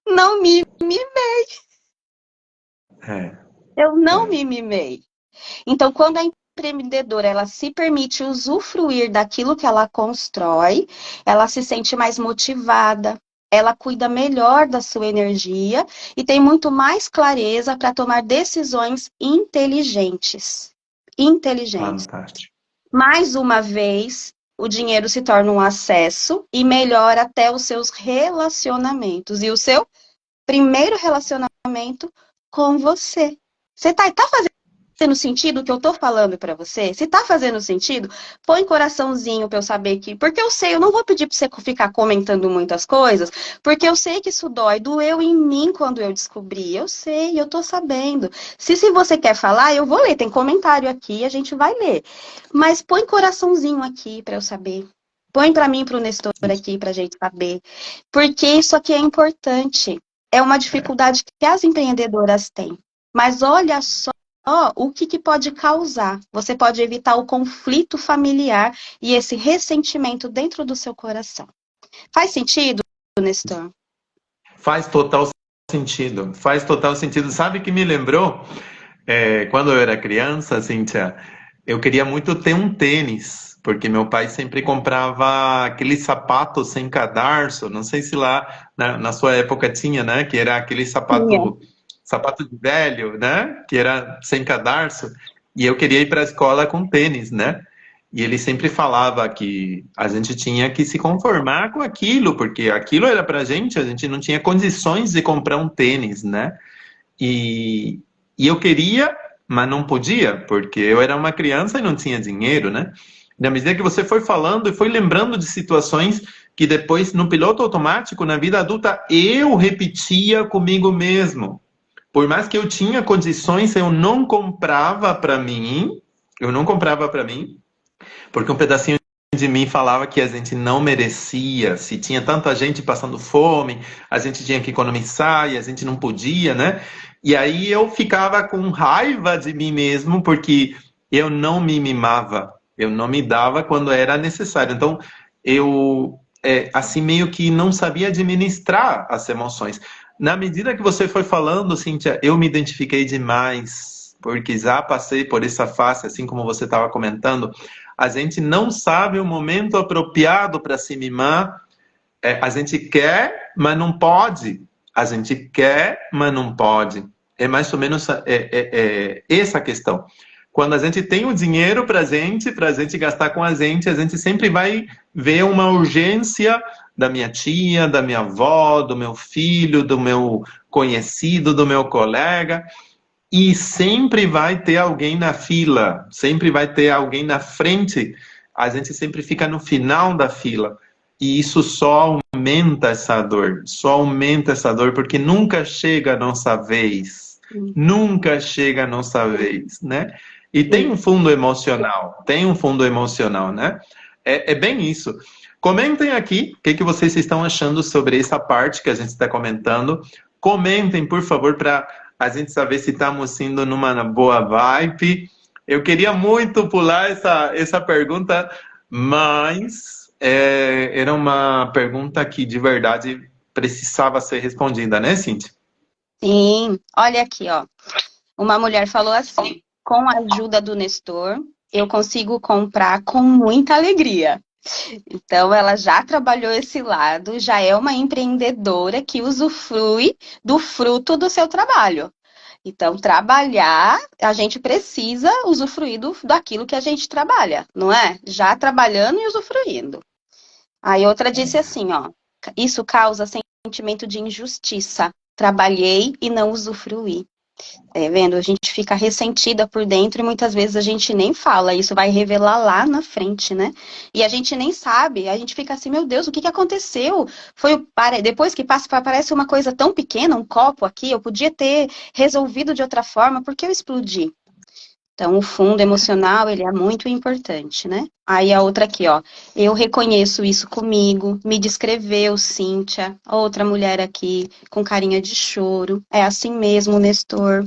Não me mimei. É, Eu não é. me mimei. Então, quando a empreendedora ela se permite usufruir daquilo que ela constrói, ela se sente mais motivada, ela cuida melhor da sua energia e tem muito mais clareza para tomar decisões inteligentes. Inteligentes. Fantástico. Mais uma vez, o dinheiro se torna um acesso e melhora até os seus relacionamentos. E o seu primeiro relacionamento com você. Você tá fazendo sentido o que eu tô falando pra você? Se tá fazendo sentido, põe coraçãozinho pra eu saber que. Porque eu sei, eu não vou pedir pra você ficar comentando muitas coisas, porque eu sei que isso dói. Doeu em mim quando eu descobri. Eu sei, eu tô sabendo. Se você quer falar, eu vou ler. Tem comentário aqui, a gente vai ler. Mas põe coraçãozinho aqui pra eu saber. Põe pra mim e pro Nestor aqui pra gente saber. Porque isso aqui é importante. É uma É, dificuldade que as empreendedoras têm. Mas olha só o que, que pode causar. Você pode evitar o conflito familiar e esse ressentimento dentro do seu coração. Faz sentido, Nestor? faz total sentido. Faz total sentido. Sabe que me lembrou? Quando eu era criança, Cíntia, eu queria muito ter um tênis. porque meu pai sempre comprava aquele sapato sem cadarço, não sei se lá na sua época tinha, né? Que era aquele Tinha. sapato de velho, né? Que era sem cadarço. E eu queria ir para a escola com tênis, né? E ele sempre falava que a gente tinha que se conformar com aquilo, porque aquilo era pra gente, a gente não tinha condições de comprar um tênis, né? E, e eu queria, mas não podia, porque eu era uma criança e não tinha dinheiro, né? Na medida que você foi falando e foi lembrando de situações que depois, no piloto automático, na vida adulta, eu repetia comigo mesmo. Por mais que eu tinha condições, eu não comprava para mim, eu não comprava para mim, porque um pedacinho de mim falava que a gente não merecia, se tinha tanta gente passando fome, a gente tinha que economizar e a gente não podia, né? E aí eu ficava com raiva de mim mesmo, porque eu não me mimava, eu não me dava quando era necessário. Então, eu, assim, meio que não sabia administrar as emoções. Na medida que você foi falando, Cíntia, eu me identifiquei demais, porque já passei por essa fase, assim como você estava comentando, a gente não sabe o momento apropriado para se mimar. A gente quer, mas não pode. A gente quer, mas não pode. É mais ou menos essa a questão. Quando a gente tem o dinheiro para a gente gastar com a gente sempre vai ver uma urgência da minha tia, da minha avó, do meu filho, do meu conhecido, do meu colega. E sempre vai ter alguém na fila, sempre vai ter alguém na frente. A gente sempre fica no final da fila. E isso só aumenta essa dor, só aumenta essa dor, porque nunca chega a nossa vez. Nunca chega a nossa vez, né? E tem um fundo emocional, né? É bem isso. Comentem aqui o que vocês estão achando sobre essa parte que a gente está comentando. Comentem, por favor, para a gente saber se estamos indo numa boa vibe. Eu queria muito pular essa pergunta, mas era uma pergunta que de verdade precisava ser respondida, né, Cintia? Sim, olha aqui, ó. Uma mulher falou assim: com a ajuda do Nestor, eu consigo comprar com muita alegria. Então, ela já trabalhou esse lado, já é uma empreendedora que usufrui do fruto do seu trabalho. Então, trabalhar, a gente precisa usufruir daquilo que a gente trabalha, não é? Já trabalhando e usufruindo. Aí outra disse assim, ó, isso causa sentimento de injustiça. Trabalhei e não usufruí. Vendo? A gente fica ressentida por dentro e muitas vezes a gente nem fala. Isso vai revelar lá na frente, né? E a gente nem sabe. A gente fica assim, meu Deus, o que que aconteceu? Depois que passa, parece uma coisa tão pequena, um copo aqui, eu podia ter resolvido de outra forma, porque eu explodi. Então, o fundo emocional, ele é muito importante, né? Aí a outra aqui, ó. Eu reconheço isso comigo, me descreveu, Cíntia, outra mulher aqui com carinha de choro. É assim mesmo, Nestor.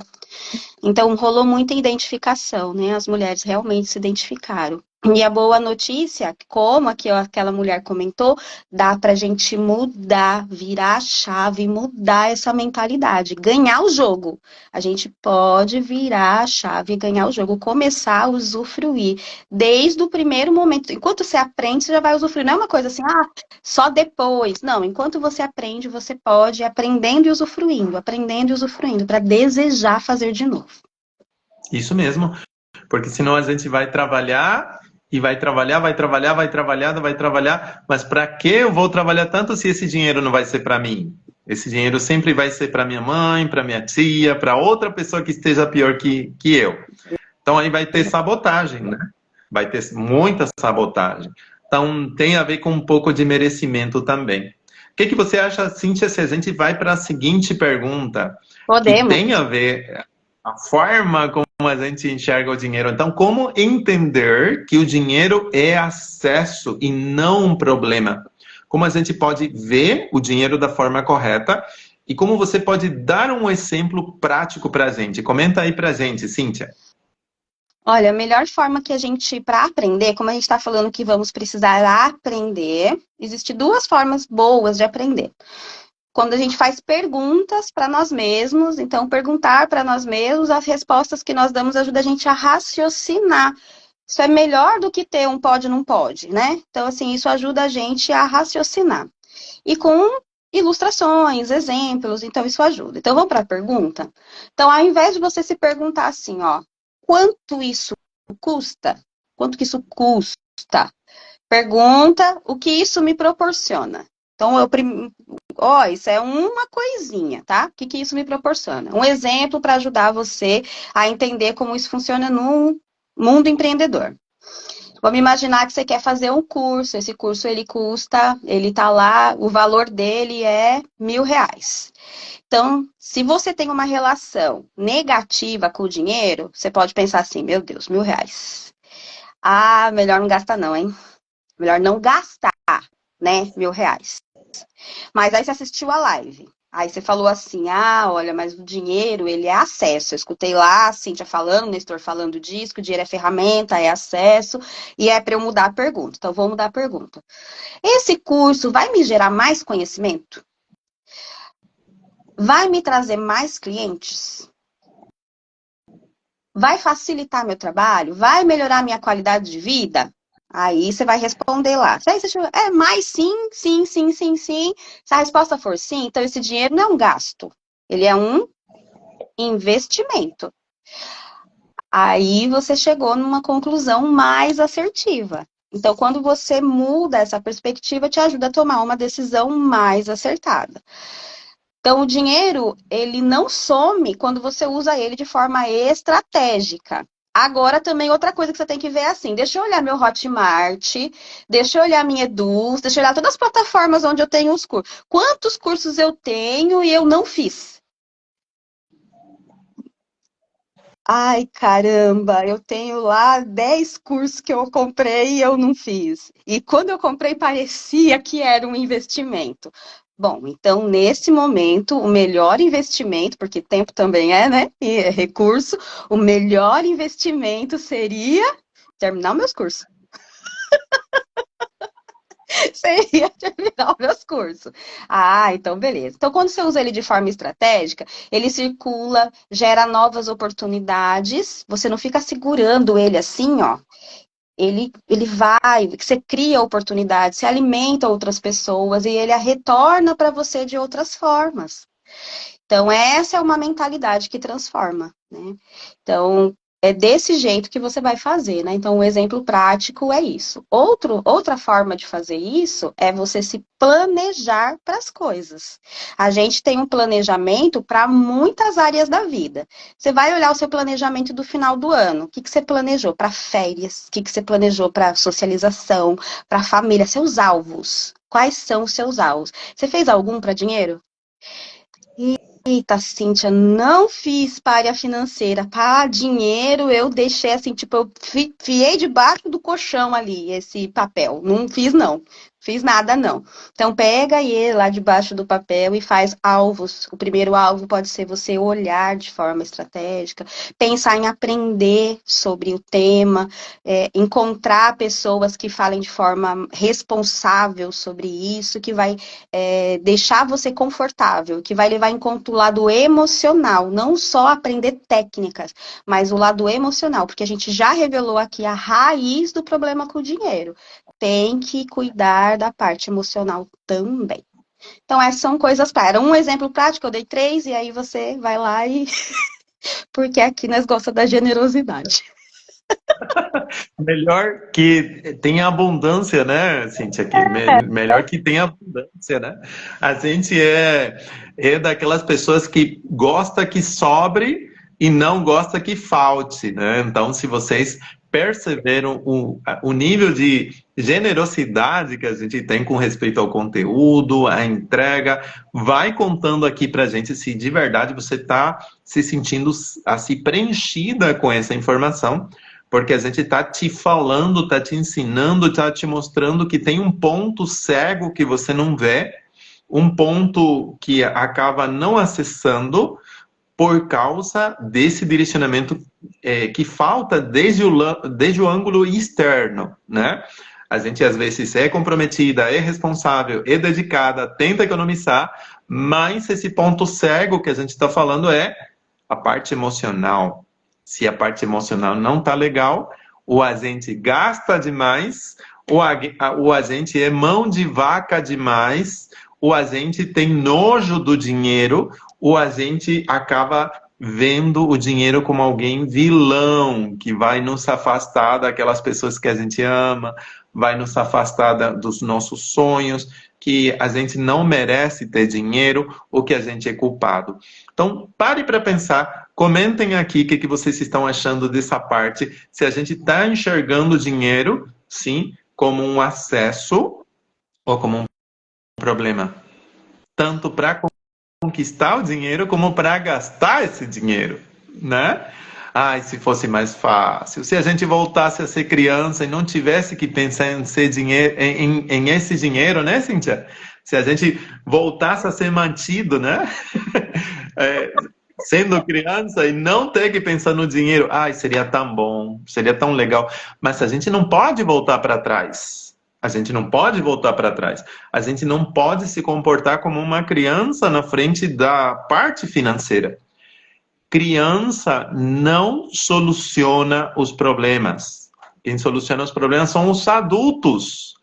Então, rolou muita identificação, né? As mulheres realmente se identificaram. E a boa notícia, como aqui, ó, aquela mulher comentou, dá pra gente mudar, virar a chave, mudar essa mentalidade, ganhar o jogo. A gente pode virar a chave e ganhar o jogo, começar a usufruir desde o primeiro momento. Enquanto você aprende, você já vai usufruir. Não é uma coisa assim, só depois. Não, enquanto você aprende, você pode ir aprendendo e usufruindo, para desejar fazer de novo. Isso mesmo, porque senão a gente vai trabalhar e vai trabalhar, vai trabalhar, vai trabalhar, vai trabalhar, mas para que eu vou trabalhar tanto se esse dinheiro não vai ser para mim? Esse dinheiro sempre vai ser para minha mãe, para minha tia, para outra pessoa que esteja pior que eu. Então aí vai ter sabotagem, né? Vai ter muita sabotagem. Então tem a ver com um pouco de merecimento também. O que você acha, Cíntia, se a gente vai para a seguinte pergunta, que Podemos. tem a ver a forma como a gente enxerga o dinheiro. Então, como entender que o dinheiro é acesso e não um problema? Como a gente pode ver o dinheiro da forma correta e como você pode dar um exemplo prático para a gente? Comenta aí para a gente, Cíntia. Olha, a melhor forma que a gente, para aprender, como a gente está falando que vamos precisar aprender, existem duas formas boas de aprender. Quando a gente faz perguntas para nós mesmos, então perguntar para nós mesmos, as respostas que nós damos ajuda a gente a raciocinar. Isso é melhor do que ter um pode, não pode, né? Então, assim, isso ajuda a gente a raciocinar. E com ilustrações, exemplos, então isso ajuda. Então, vamos para a pergunta? Então, ao invés de você se perguntar assim, ó, quanto isso custa? Quanto que isso custa? Pergunta o que isso me proporciona. Então, isso é uma coisinha, tá? O que que isso me proporciona? Um exemplo para ajudar você a entender como isso funciona no mundo empreendedor. Vamos imaginar que você quer fazer um curso. Esse curso ele tá lá, o valor dele é R$ 1.000. Então, se você tem uma relação negativa com o dinheiro, você pode pensar assim, meu Deus, R$ 1.000. Ah, melhor não gastar não, hein? Melhor não gastar, né? R$ 1.000. Mas aí você assistiu a live. Aí você falou assim, ah, olha, mas o dinheiro, ele é acesso. Eu escutei lá a Cíntia falando, o Nestor falando disso, que o dinheiro é ferramenta, é acesso, e é para eu mudar a pergunta. Então, vou mudar a pergunta. Esse curso vai me gerar mais conhecimento? Vai me trazer mais clientes? Vai facilitar meu trabalho? Vai melhorar minha qualidade de vida? Aí você vai responder lá. Se aí você tiver, mais sim, sim, sim, sim, sim. Se a resposta for sim, então esse dinheiro não é um gasto. Ele é um investimento. Aí você chegou numa conclusão mais assertiva. Então, quando você muda essa perspectiva, te ajuda a tomar uma decisão mais acertada. Então, o dinheiro, ele não some quando você usa ele de forma estratégica. Agora, também, outra coisa que você tem que ver é assim, deixa eu olhar meu Hotmart, deixa eu olhar minha Eduz, deixa eu olhar todas as plataformas onde eu tenho os cursos. Quantos cursos eu tenho e eu não fiz? Ai, caramba, eu tenho lá 10 cursos que eu comprei e eu não fiz. E quando eu comprei, parecia que era um investimento. Bom, então, nesse momento, o melhor investimento, porque tempo também é, né? E é recurso, o melhor investimento seria terminar meus cursos. Seria terminar os meus cursos. Ah, então beleza. Então, quando você usa ele de forma estratégica, ele circula, gera novas oportunidades. Você não fica segurando ele assim, ó. Ele vai, você cria oportunidades, você alimenta outras pessoas e ele a retorna para você de outras formas. Então, essa é uma mentalidade que transforma, né? Então, é desse jeito que você vai fazer, né? Então, um exemplo prático é isso. Outra forma de fazer isso é você se planejar para as coisas. A gente tem um planejamento para muitas áreas da vida. Você vai olhar o seu planejamento do final do ano. O que que você planejou para férias? O que que você planejou para socialização, para família? Seus alvos. Quais são os seus alvos? Você fez algum para dinheiro? Eita, Cíntia, não fiz para área financeira. Para dinheiro, eu deixei assim, tipo, eu fiei debaixo do colchão ali, esse papel. Não fiz, não. Fiz nada, não. Então, pega ele lá debaixo do papel e faz alvos. O primeiro alvo pode ser você olhar de forma estratégica, pensar em aprender sobre o tema, encontrar pessoas que falem de forma responsável sobre isso, que vai deixar você confortável, que vai levar em conta o lado emocional, não só aprender técnicas, mas o lado emocional, porque a gente já revelou aqui a raiz do problema com o dinheiro. Tem que cuidar da parte emocional também. Então, essas são coisas para. Um exemplo prático, eu dei 3, e aí você vai lá e. Porque aqui nós gostamos da generosidade. Melhor que tenha abundância, né, Cintia? Melhor que tenha abundância, né? A gente é daquelas pessoas que gosta que sobre e não gosta que falte, né? Então, se vocês perceberam o nível de generosidade que a gente tem com respeito ao conteúdo, à entrega, vai contando aqui pra gente se de verdade você está se sentindo assim preenchida com essa informação. Porque a gente está te falando, está te ensinando, está te mostrando que tem um ponto cego que você não vê, um ponto que acaba não acessando por causa desse direcionamento que falta desde o ângulo externo, né? A gente às vezes é comprometida, é responsável, é dedicada, tenta economizar, mas esse ponto cego que a gente está falando é a parte emocional. Se a parte emocional não está legal, ou a gente gasta demais, ou a gente é mão de vaca demais, ou a gente tem nojo do dinheiro, ou a gente acaba vendo o dinheiro como alguém vilão, que vai nos afastar daquelas pessoas que a gente ama, vai nos afastar dos nossos sonhos, que a gente não merece ter dinheiro ou que a gente é culpado. Então, pare para pensar, comentem aqui o que vocês estão achando dessa parte, se a gente está enxergando o dinheiro, sim, como um acesso ou como um problema, tanto para conquistar o dinheiro como para gastar esse dinheiro, né? Ai, se fosse mais fácil. Se a gente voltasse a ser criança e não tivesse que pensar em ser dinheiro, em esse dinheiro, né, Cíntia? Se a gente voltasse a ser mantido, né? É, sendo criança e não ter que pensar no dinheiro, ai, seria tão bom, seria tão legal. Mas a gente não pode voltar para trás. A gente não pode voltar para trás. A gente não pode se comportar como uma criança na frente da parte financeira. Criança não soluciona os problemas. Quem soluciona os problemas são os adultos.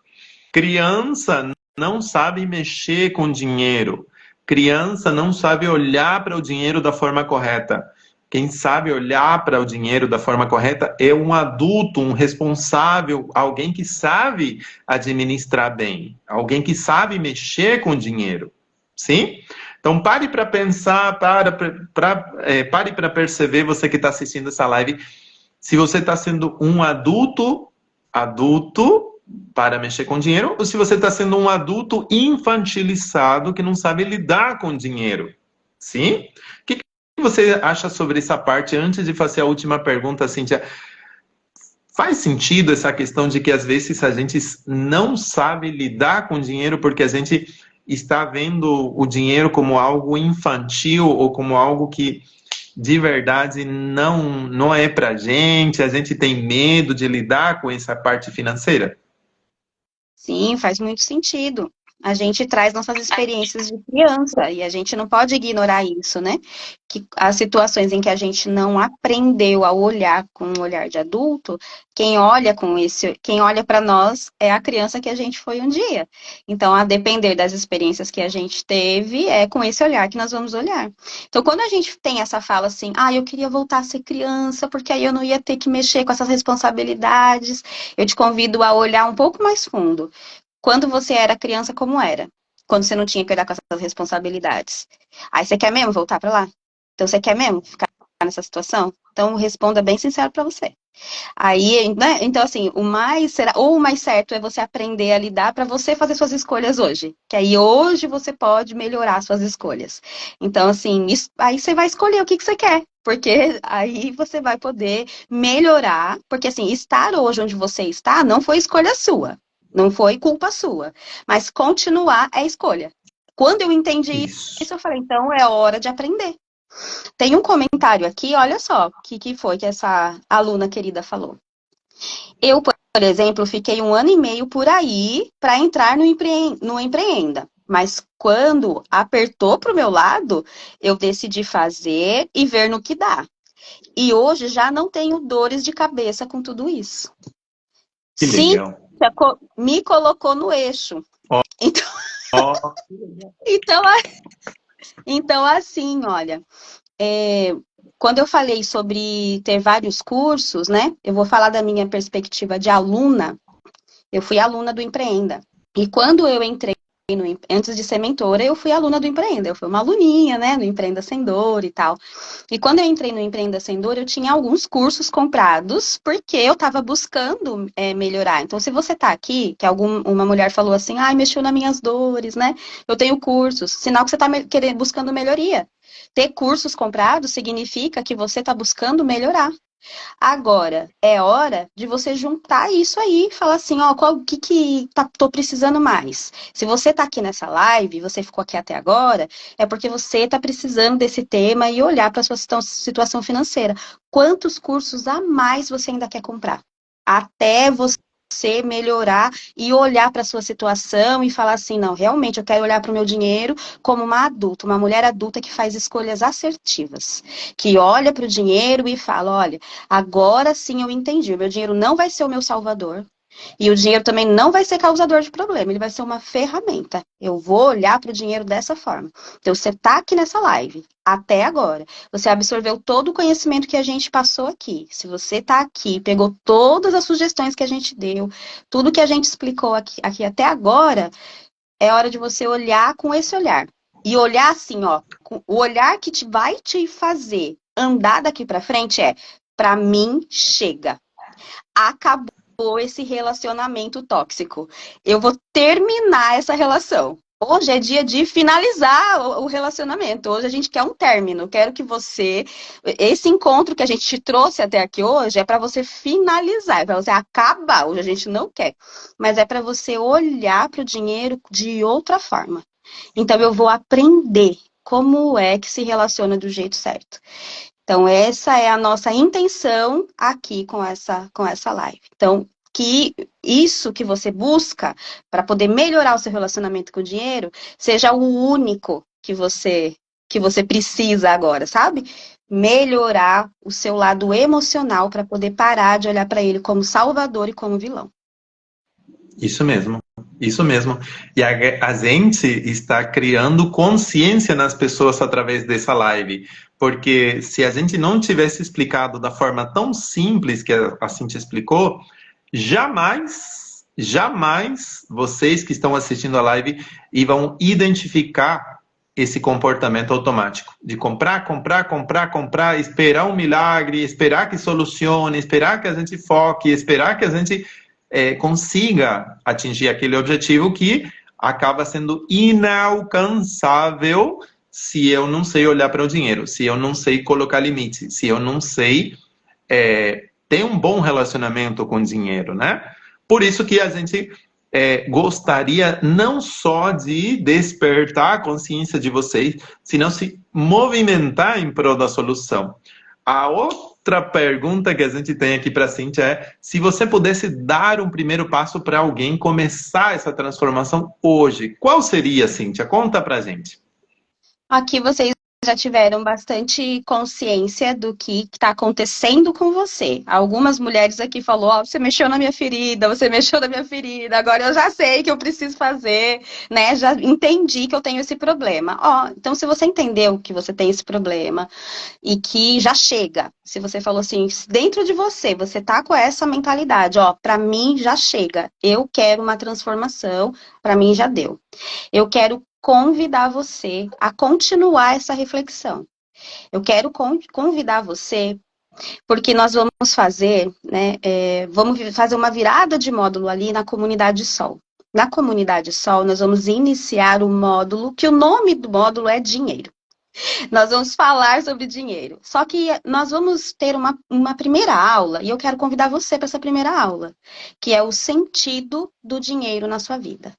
Criança não sabe mexer com dinheiro. Criança não sabe olhar para o dinheiro da forma correta. Quem sabe olhar para o dinheiro da forma correta é um adulto, um responsável, alguém que sabe administrar bem, alguém que sabe mexer com dinheiro. Sim? Então pare para pensar, pare para perceber, você que está assistindo essa live, se você está sendo um adulto para mexer com dinheiro, ou se você está sendo um adulto infantilizado que não sabe lidar com dinheiro. Sim? O que você acha sobre essa parte? Antes de fazer a última pergunta, Cíntia, faz sentido essa questão de que às vezes a gente não sabe lidar com dinheiro porque a gente está vendo o dinheiro como algo infantil ou como algo que de verdade não é pra gente, a gente tem medo de lidar com essa parte financeira? Sim, faz muito sentido. A gente traz nossas experiências de criança e a gente não pode ignorar isso, né? Que as situações em que a gente não aprendeu a olhar com um olhar de adulto, quem olha para nós é a criança que a gente foi um dia. Então, a depender das experiências que a gente teve, é com esse olhar que nós vamos olhar. Então, quando a gente tem essa fala assim, eu queria voltar a ser criança, porque aí eu não ia ter que mexer com essas responsabilidades, eu te convido a olhar um pouco mais fundo. Quando você era criança, como era? Quando você não tinha que cuidar com essas responsabilidades. Aí você quer mesmo voltar para lá? Então você quer mesmo ficar nessa situação? Então responda bem sincero para você. Aí, né? Então assim, o mais certo é você aprender a lidar para você fazer suas escolhas hoje. Que aí hoje você pode melhorar suas escolhas. Então assim, aí você vai escolher o que você quer. Porque aí você vai poder melhorar. Porque assim, estar hoje onde você está não foi escolha sua. Não foi culpa sua. Mas continuar é escolha. Quando eu entendi Isso. isso, eu falei, então é hora de aprender. Tem um comentário aqui, olha só, o que foi que essa aluna querida falou. Eu, por exemplo, fiquei 1 ano e meio por aí para entrar no Empreenda. Mas quando apertou para o meu lado, eu decidi fazer e ver no que dá. E hoje já não tenho dores de cabeça com tudo isso. Que Sim, legal. me colocou no eixo. Ó, Então, ó, então, então assim, olha, quando eu falei sobre ter vários cursos, né? Eu vou falar da minha perspectiva de aluna. Eu fui aluna do Empreenda. E quando eu entrei antes de ser mentora, eu fui aluna do Empreenda. Eu fui uma aluninha, né, no Empreenda Sem Dor e tal. E quando eu entrei no Empreenda Sem Dor, eu tinha alguns cursos comprados, porque eu estava buscando melhorar. Então, se você está aqui, que uma mulher falou assim, mexeu nas minhas dores, né? Eu tenho cursos, sinal que você está buscando melhoria. Ter cursos comprados significa que você está buscando melhorar. Agora, é hora de você juntar isso aí e falar assim, o que tô precisando mais? Se você tá aqui nessa live, você ficou aqui até agora, é porque você tá precisando desse tema e olhar para sua situação financeira. Quantos cursos a mais você ainda quer comprar? Até você você melhorar e olhar para a sua situação e falar assim, não, realmente eu quero olhar para o meu dinheiro como uma adulta, uma mulher adulta que faz escolhas assertivas, que olha para o dinheiro e fala, olha, agora sim eu entendi, o meu dinheiro não vai ser o meu salvador, e o dinheiro também não vai ser causador de problema, ele vai ser uma ferramenta. Eu vou olhar para o dinheiro dessa forma. Então, você está aqui nessa live, até agora. Você absorveu todo o conhecimento que a gente passou aqui. Se você está aqui, pegou todas as sugestões que a gente deu, tudo que a gente explicou aqui até agora, é hora de você olhar com esse olhar. E olhar assim, ó, o olhar que vai te fazer andar daqui para frente para mim, chega. Acabou esse relacionamento tóxico. Eu vou terminar essa relação. Hoje é dia de finalizar o relacionamento. Hoje a gente quer um término. Quero que você. Esse encontro que a gente te trouxe até aqui hoje é para você finalizar, é para você acabar. Hoje a gente não quer. Mas é para você olhar para o dinheiro de outra forma. Então eu vou aprender como é que se relaciona do jeito certo. Então, essa é a nossa intenção aqui com essa live. Então, que isso que você busca para poder melhorar o seu relacionamento com o dinheiro seja o único que você precisa agora, sabe? Melhorar o seu lado emocional para poder parar de olhar para ele como salvador e como vilão. Isso mesmo, isso mesmo. E a gente está criando consciência nas pessoas através dessa live. Porque se a gente não tivesse explicado da forma tão simples que a Cintia explicou, jamais vocês que estão assistindo a live vão identificar esse comportamento automático de comprar, comprar, comprar, comprar, esperar um milagre, esperar que solucione, esperar que a gente foque, esperar que a gente consiga atingir aquele objetivo que acaba sendo inalcançável se eu não sei olhar para o dinheiro, se eu não sei colocar limite, se eu não sei ter um bom relacionamento com o dinheiro, né? Por isso que a gente gostaria não só de despertar a consciência de vocês, senão se movimentar em prol da solução. A outra pergunta que a gente tem aqui para a Cintia é se você pudesse dar um primeiro passo para alguém começar essa transformação hoje, qual seria, Cintia? Conta para a gente. Aqui vocês já tiveram bastante consciência do que está acontecendo com você. Algumas mulheres aqui falou, ó, você mexeu na minha ferida, você mexeu na minha ferida, agora eu já sei que eu preciso fazer, né? Já entendi que eu tenho esse problema. Ó, então se você entendeu que você tem esse problema e que já chega, se você falou assim, dentro de você, você tá com essa mentalidade, ó, para mim já chega. Eu quero uma transformação, para mim já deu. Eu quero convidar você a continuar essa reflexão. Eu quero convidar você, porque nós vamos fazer, né, vamos fazer uma virada de módulo ali na Comunidade Sol. Na Comunidade Sol, nós vamos iniciar o módulo, que o nome do módulo é Dinheiro. Nós vamos falar sobre dinheiro. Só que nós vamos ter uma primeira aula, e eu quero convidar você para essa primeira aula, que é o sentido do dinheiro na sua vida.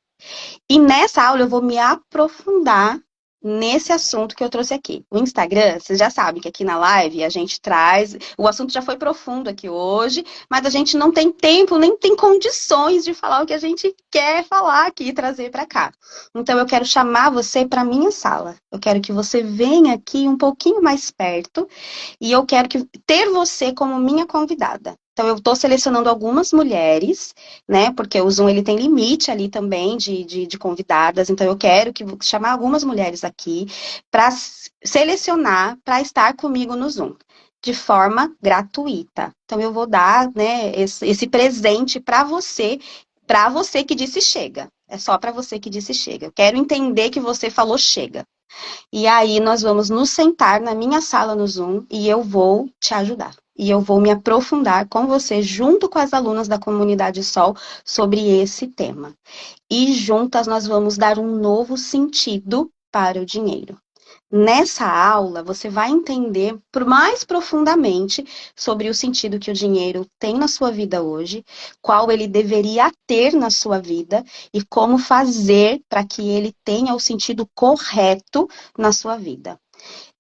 E nessa aula eu vou me aprofundar nesse assunto que eu trouxe aqui. O Instagram, vocês já sabem que aqui na live a gente traz, o assunto já foi profundo aqui hoje, mas a gente não tem tempo, nem tem condições de falar o que a gente quer falar aqui e trazer para cá. Então eu quero chamar você para minha sala. Eu quero que você venha aqui um pouquinho mais perto e eu quero ter você como minha convidada. Então, eu estou selecionando algumas mulheres, né? Porque o Zoom ele tem limite ali também de convidadas. Então, eu quero chamar algumas mulheres aqui para selecionar para estar comigo no Zoom, de forma gratuita. Então, eu vou dar, né, esse presente para você que disse chega. É só para você que disse chega. Eu quero entender que você falou chega. E aí, nós vamos nos sentar na minha sala no Zoom e eu vou te ajudar. E eu vou me aprofundar com você, junto com as alunas da Comunidade Sol, sobre esse tema. E juntas nós vamos dar um novo sentido para o dinheiro. Nessa aula, você vai entender mais profundamente sobre o sentido que o dinheiro tem na sua vida hoje, qual ele deveria ter na sua vida e como fazer para que ele tenha o sentido correto na sua vida.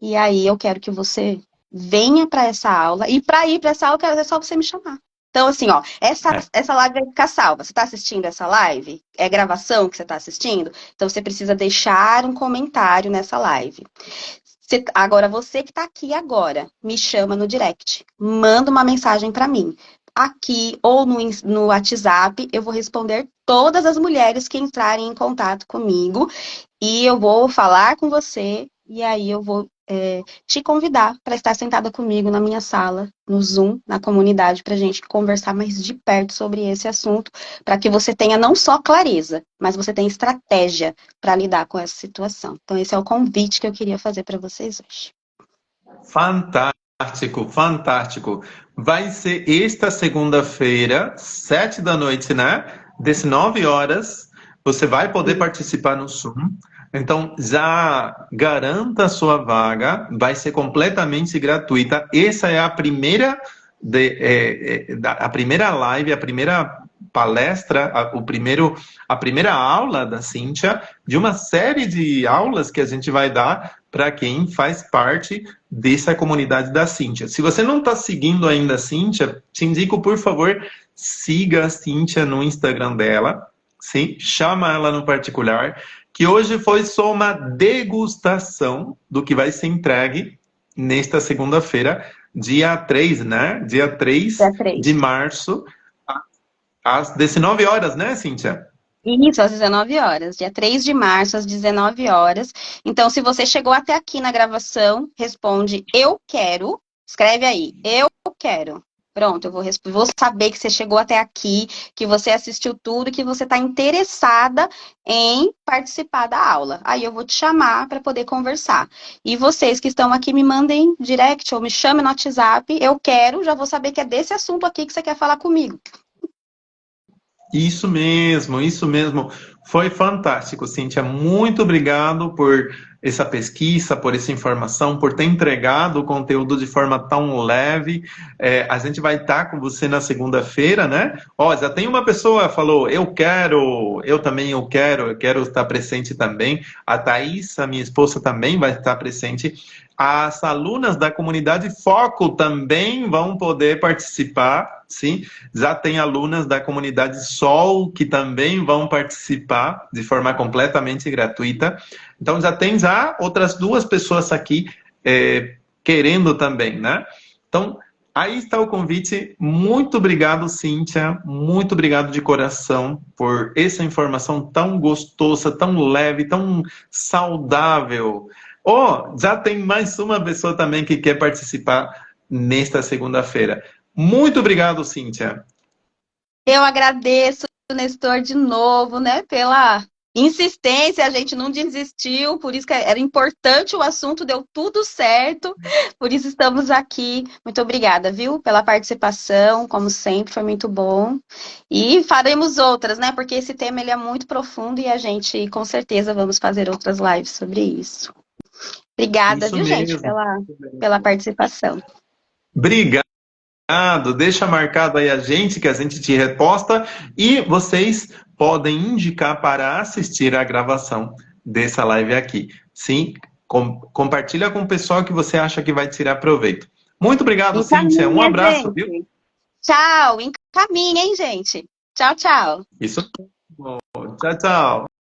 E aí eu quero que você venha para essa aula, e para ir para essa aula é só você me chamar. Então, assim, ó, É. essa live vai ficar salva. Você está assistindo essa live? É gravação que você está assistindo? Então, você precisa deixar um comentário nessa live. Agora, você que está aqui agora, me chama no direct. Manda uma mensagem para mim. Aqui ou no WhatsApp, eu vou responder todas as mulheres que entrarem em contato comigo. E eu vou falar com você. E aí eu vou te convidar para estar sentada comigo na minha sala, no Zoom, na comunidade, para a gente conversar mais de perto sobre esse assunto, para que você tenha não só clareza, mas você tenha estratégia para lidar com essa situação. Então, esse é o convite que eu queria fazer para vocês hoje. Fantástico, fantástico. Vai ser esta segunda-feira, 7 da noite, né? 19 horas. Você vai poder participar no Zoom. Então, já garanta a sua vaga. Vai ser completamente gratuita. Essa é a primeira, a primeira live, a primeira palestra, a primeira aula da Cíntia, de uma série de aulas que a gente vai dar para quem faz parte dessa comunidade da Cíntia. Se você não está seguindo ainda a Cíntia, te indico, por favor, siga a Cíntia no Instagram dela, sim? Chama ela no particular, que hoje foi só uma degustação do que vai ser entregue nesta segunda-feira, dia 3, né? Dia 3 Dia de 3. março, às 19 horas, né, Cíntia? Isso, às 19 horas, dia 3 de março, às 19 horas. Então, se você chegou até aqui na gravação, responde eu quero, escreve aí, eu quero. Pronto, vou saber que você chegou até aqui, que você assistiu tudo, que você está interessada em participar da aula. Aí eu vou te chamar para poder conversar. E vocês que estão aqui, me mandem direct ou me chamem no WhatsApp, eu quero, já vou saber que é desse assunto aqui que você quer falar comigo. Isso mesmo, isso mesmo. Foi fantástico, Cíntia. Muito obrigado por essa pesquisa, por essa informação, por ter entregado o conteúdo de forma tão leve. A gente vai estar com você na segunda-feira, né? Ó, já tem uma pessoa que falou, eu quero, eu também eu quero estar presente também. A Thaís, a minha esposa, também vai estar presente. As alunas da comunidade Foco também vão poder participar, sim? Já tem alunas da comunidade Sol que também vão participar de forma completamente gratuita. Então já outras 2 pessoas aqui querendo também, né? Então, aí está o convite. Muito obrigado, Cíntia. Muito obrigado de coração por essa informação tão gostosa, tão leve, tão saudável. Oh, já tem mais uma pessoa também que quer participar nesta segunda-feira. Muito obrigado, Cíntia. Eu agradeço, Nestor, de novo, né, pela insistência, a gente não desistiu, por isso que era importante o assunto, deu tudo certo, por isso estamos aqui. Muito obrigada, viu, pela participação, como sempre, foi muito bom. E faremos outras, né, porque esse tema ele é muito profundo e a gente, com certeza, vamos fazer outras lives sobre isso. Obrigada, Isso viu, gente, mesmo. pela participação. Obrigado. Deixa marcado aí a gente, que a gente te reposta. E vocês podem indicar para assistir a gravação dessa live aqui. Sim, compartilha com o pessoal que você acha que vai tirar proveito. Muito obrigado, Cíntia. Um Encaminha, abraço, viu? gente. Tchau, encaminha, hein, gente. Tchau, tchau. Isso. Tchau, tchau.